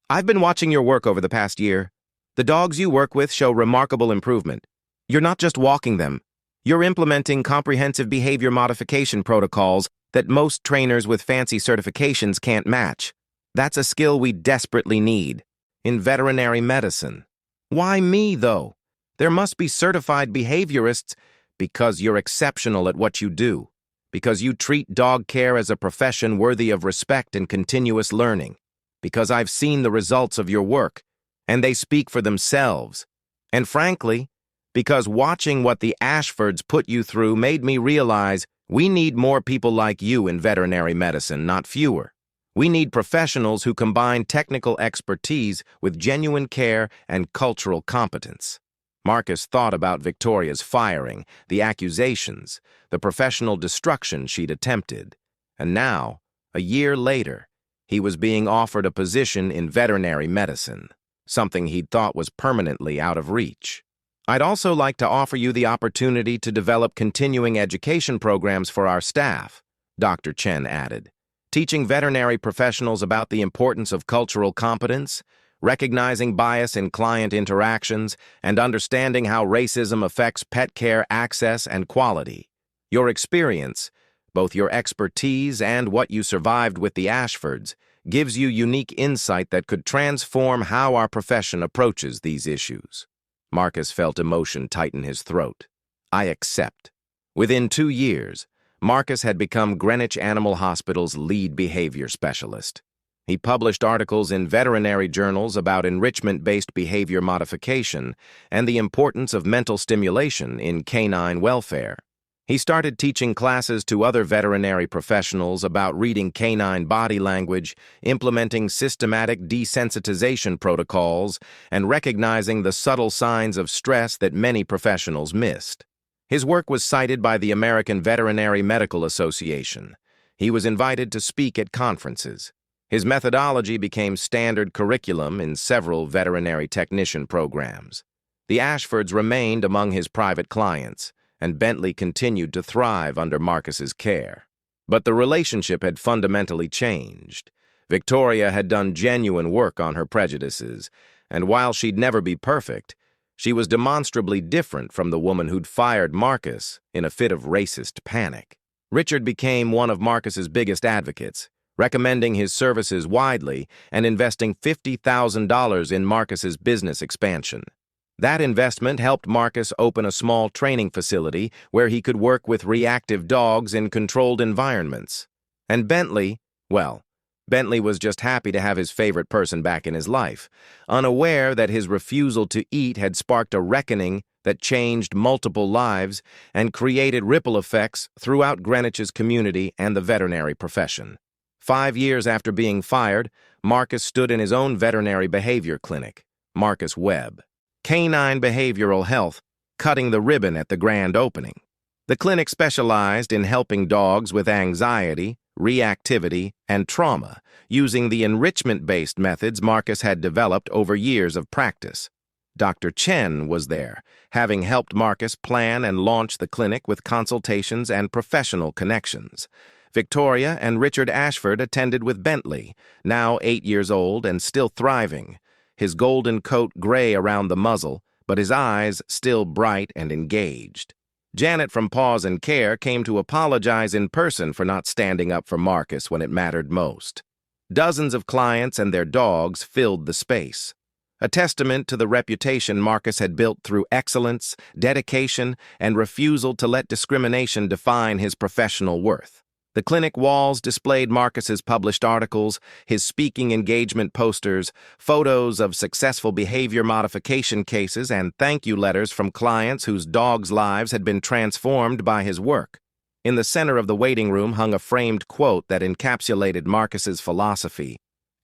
I've been watching your work over the past year. The dogs you work with show remarkable improvement. You're not just walking them. You're implementing comprehensive behavior modification protocols that most trainers with fancy certifications can't match. That's a skill we desperately need in veterinary medicine. Why me, though? There must be certified behaviorists because you're exceptional at what you do, because you treat dog care as a profession worthy of respect and continuous learning, because I've seen the results of your work, and they speak for themselves. And frankly, because watching what the Ashfords put you through made me realize we need more people like you in veterinary medicine, not fewer. We need professionals who combine technical expertise with genuine care and cultural competence. Marcus thought about Victoria's firing, the accusations, the professional destruction she'd attempted. And now, a year later, he was being offered a position in veterinary medicine, something he'd thought was permanently out of reach. I'd also like to offer you the opportunity to develop continuing education programs for our staff, Dr. Chen added, teaching veterinary professionals about the importance of cultural competence, recognizing bias in client interactions, and understanding how racism affects pet care access and quality. Your experience, both your expertise and what you survived with the Ashfords, gives you unique insight that could transform how our profession approaches these issues. Marcus felt emotion tighten his throat. I accept. Within 2 years, Marcus had become Greenwich Animal Hospital's lead behavior specialist. He published articles in veterinary journals about enrichment-based behavior modification and the importance of mental stimulation in canine welfare. He started teaching classes to other veterinary professionals about reading canine body language, implementing systematic desensitization protocols, and recognizing the subtle signs of stress that many professionals missed. His work was cited by the American Veterinary Medical Association. He was invited to speak at conferences. His methodology became standard curriculum in several veterinary technician programs. The Ashfords remained among his private clients, and Bentley continued to thrive under Marcus's care. But the relationship had fundamentally changed. Victoria had done genuine work on her prejudices, and while she'd never be perfect, she was demonstrably different from the woman who'd fired Marcus in a fit of racist panic. Richard became one of Marcus's biggest advocates, recommending his services widely and investing $50,000 in Marcus's business expansion. That investment helped Marcus open a small training facility where he could work with reactive dogs in controlled environments. And Bentley, well, Bentley was just happy to have his favorite person back in his life, unaware that his refusal to eat had sparked a reckoning that changed multiple lives and created ripple effects throughout Greenwich's community and the veterinary profession. 5 years after being fired, Marcus stood in his own veterinary behavior clinic, Marcus Webb. Canine Behavioral Health, cutting the ribbon at the grand opening. The clinic specialized in helping dogs with anxiety, reactivity, and trauma, using the enrichment-based methods Marcus had developed over years of practice. Dr. Chen was there, having helped Marcus plan and launch the clinic with consultations and professional connections. Victoria and Richard Ashford attended with Bentley, now 8 years old and still thriving, his golden coat gray around the muzzle, but his eyes still bright and engaged. Janet from Paws and Care came to apologize in person for not standing up for Marcus when it mattered most. Dozens of clients and their dogs filled the space, a testament to the reputation Marcus had built through excellence, dedication, and refusal to let discrimination define his professional worth. The clinic walls displayed Marcus's published articles, his speaking engagement posters, photos of successful behavior modification cases, and thank you letters from clients whose dogs' lives had been transformed by his work. In the center of the waiting room hung a framed quote that encapsulated Marcus's philosophy.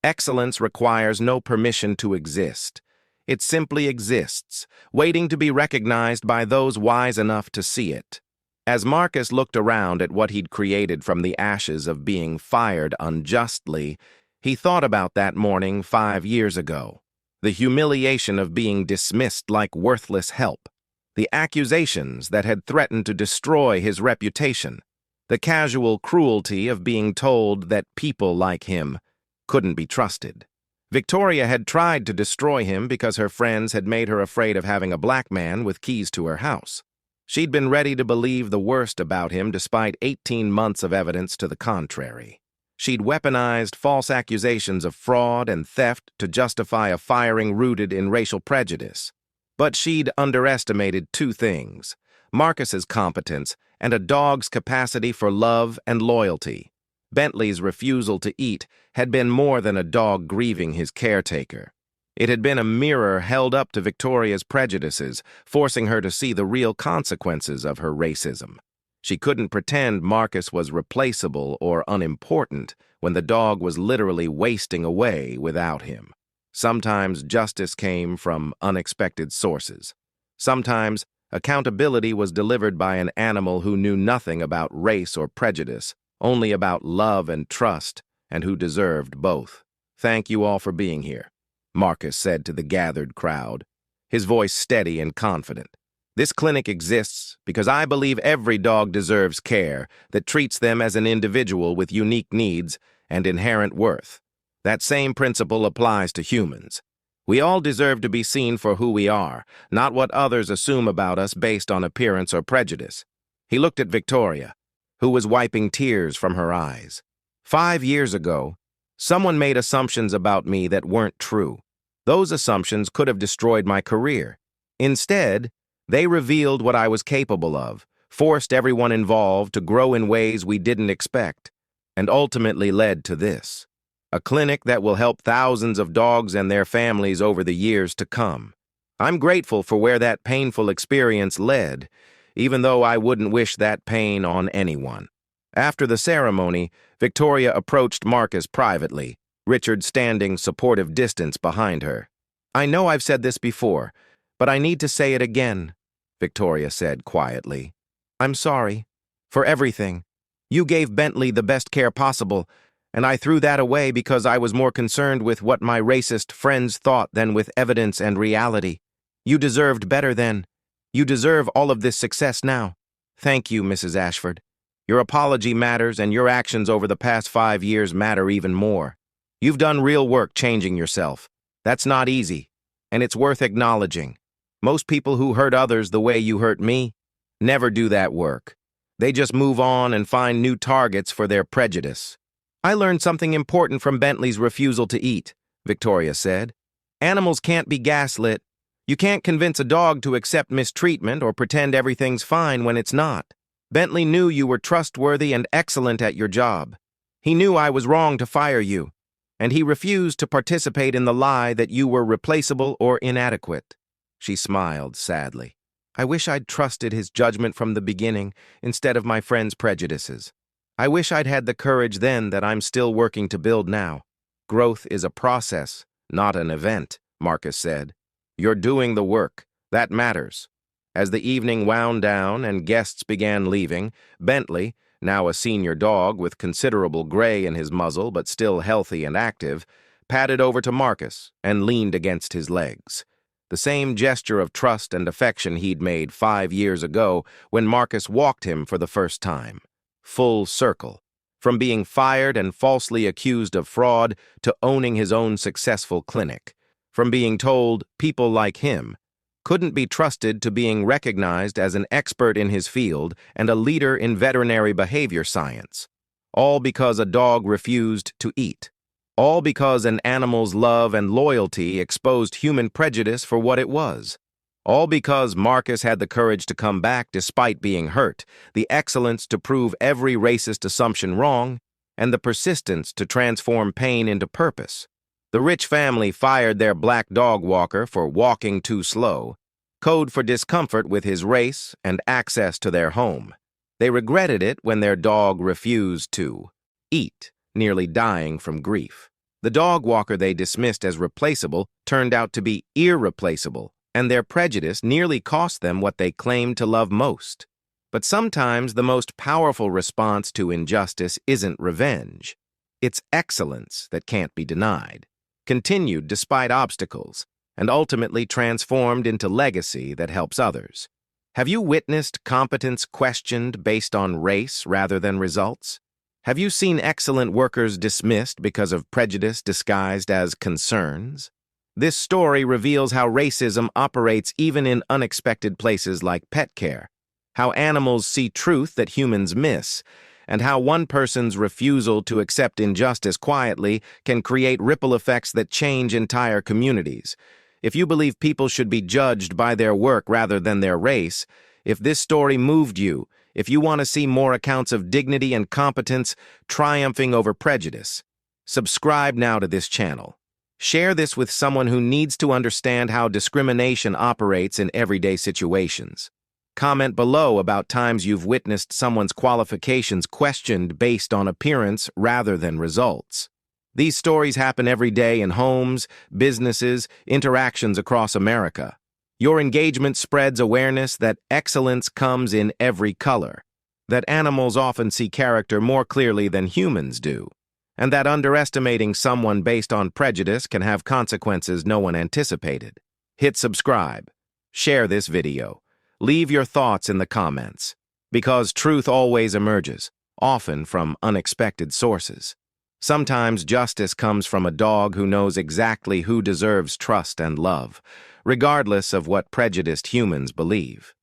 "Excellence requires no permission to exist. It simply exists, waiting to be recognized by those wise enough to see it." As Marcus looked around at what he'd created from the ashes of being fired unjustly, he thought about that morning 5 years ago. The humiliation of being dismissed like worthless help. The accusations that had threatened to destroy his reputation. The casual cruelty of being told that people like him couldn't be trusted. Victoria had tried to destroy him because her friends had made her afraid of having a black man with keys to her house. She'd been ready to believe the worst about him despite 18 months of evidence to the contrary. She'd weaponized false accusations of fraud and theft to justify a firing rooted in racial prejudice. But she'd underestimated 2 things: Marcus's competence and a dog's capacity for love and loyalty. Bentley's refusal to eat had been more than a dog grieving his caretaker. It had been a mirror held up to Victoria's prejudices, forcing her to see the real consequences of her racism. She couldn't pretend Marcus was replaceable or unimportant when the dog was literally wasting away without him. Sometimes justice came from unexpected sources. Sometimes accountability was delivered by an animal who knew nothing about race or prejudice, only about love and trust, and who deserved both. "Thank you all for being here," Marcus said to the gathered crowd, his voice steady and confident. "This clinic exists because I believe every dog deserves care that treats them as an individual with unique needs and inherent worth. That same principle applies to humans. We all deserve to be seen for who we are, not what others assume about us based on appearance or prejudice." He looked at Victoria, who was wiping tears from her eyes. 5 years ago, someone made assumptions about me that weren't true. Those assumptions could have destroyed my career. Instead, they revealed what I was capable of, forced everyone involved to grow in ways we didn't expect, and ultimately led to this: a clinic that will help thousands of dogs and their families over the years to come. I'm grateful for where that painful experience led, even though I wouldn't wish that pain on anyone. After the ceremony, Victoria approached Marcus privately, Richard standing supportive distance behind her. "I know I've said this before, but I need to say it again," Victoria said quietly. "I'm sorry. For everything. You gave Bentley the best care possible, and I threw that away because I was more concerned with what my racist friends thought than with evidence and reality. You deserved better then. You deserve all of this success now. Thank you, Mrs. Ashford. Your apology matters, and your actions over the past 5 years matter even more. You've done real work changing yourself. That's not easy, and it's worth acknowledging. Most people who hurt others the way you hurt me never do that work. They just move on and find new targets for their prejudice." "I learned something important from Bentley's refusal to eat," Victoria said. "Animals can't be gaslit. You can't convince a dog to accept mistreatment or pretend everything's fine when it's not. Bentley knew you were trustworthy and excellent at your job. He knew I was wrong to fire you, and he refused to participate in the lie that you were replaceable or inadequate. She smiled sadly. I wish I'd trusted his judgment from the beginning instead of my friend's prejudices. I wish I'd had the courage then that I'm still working to build now. Growth is a process, not an event, Marcus said. You're doing the work. That matters. As the evening wound down and guests began leaving, Bentley, now a senior dog with considerable gray in his muzzle but still healthy and active, padded over to Marcus and leaned against his legs. The same gesture of trust and affection he'd made 5 years ago when Marcus walked him for the first time. Full circle. From being fired and falsely accused of fraud to owning his own successful clinic. From being told people like him couldn't be trusted to being recognized as an expert in his field and a leader in veterinary behavior science. All because a dog refused to eat. All because an animal's love and loyalty exposed human prejudice for what it was. All because Marcus had the courage to come back despite being hurt, the excellence to prove every racist assumption wrong, and the persistence to transform pain into purpose. The rich family fired their black dog walker for walking too slow, code for discomfort with his race and access to their home. They regretted it when their dog refused to eat, nearly dying from grief. The dog walker they dismissed as replaceable turned out to be irreplaceable, and their prejudice nearly cost them what they claimed to love most. But sometimes the most powerful response to injustice isn't revenge. It's excellence that can't be denied, continued despite obstacles, and ultimately transformed into legacy that helps others. Have you witnessed competence questioned based on race rather than results? Have you seen excellent workers dismissed because of prejudice disguised as concerns? This story reveals how racism operates even in unexpected places like pet care, how animals see truth that humans miss, and how one person's refusal to accept injustice quietly can create ripple effects that change entire communities. If you believe people should be judged by their work rather than their race, if this story moved you, if you want to see more accounts of dignity and competence triumphing over prejudice, subscribe now to this channel. Share this with someone who needs to understand how discrimination operates in everyday situations. Comment below about times you've witnessed someone's qualifications questioned based on appearance rather than results. These stories happen every day in homes, businesses, interactions across America. Your engagement spreads awareness that excellence comes in every color, that animals often see character more clearly than humans do, and that underestimating someone based on prejudice can have consequences no one anticipated. Hit subscribe. Share this video. Leave your thoughts in the comments, because truth always emerges, often from unexpected sources. Sometimes justice comes from a dog who knows exactly who deserves trust and love, regardless of what prejudiced humans believe.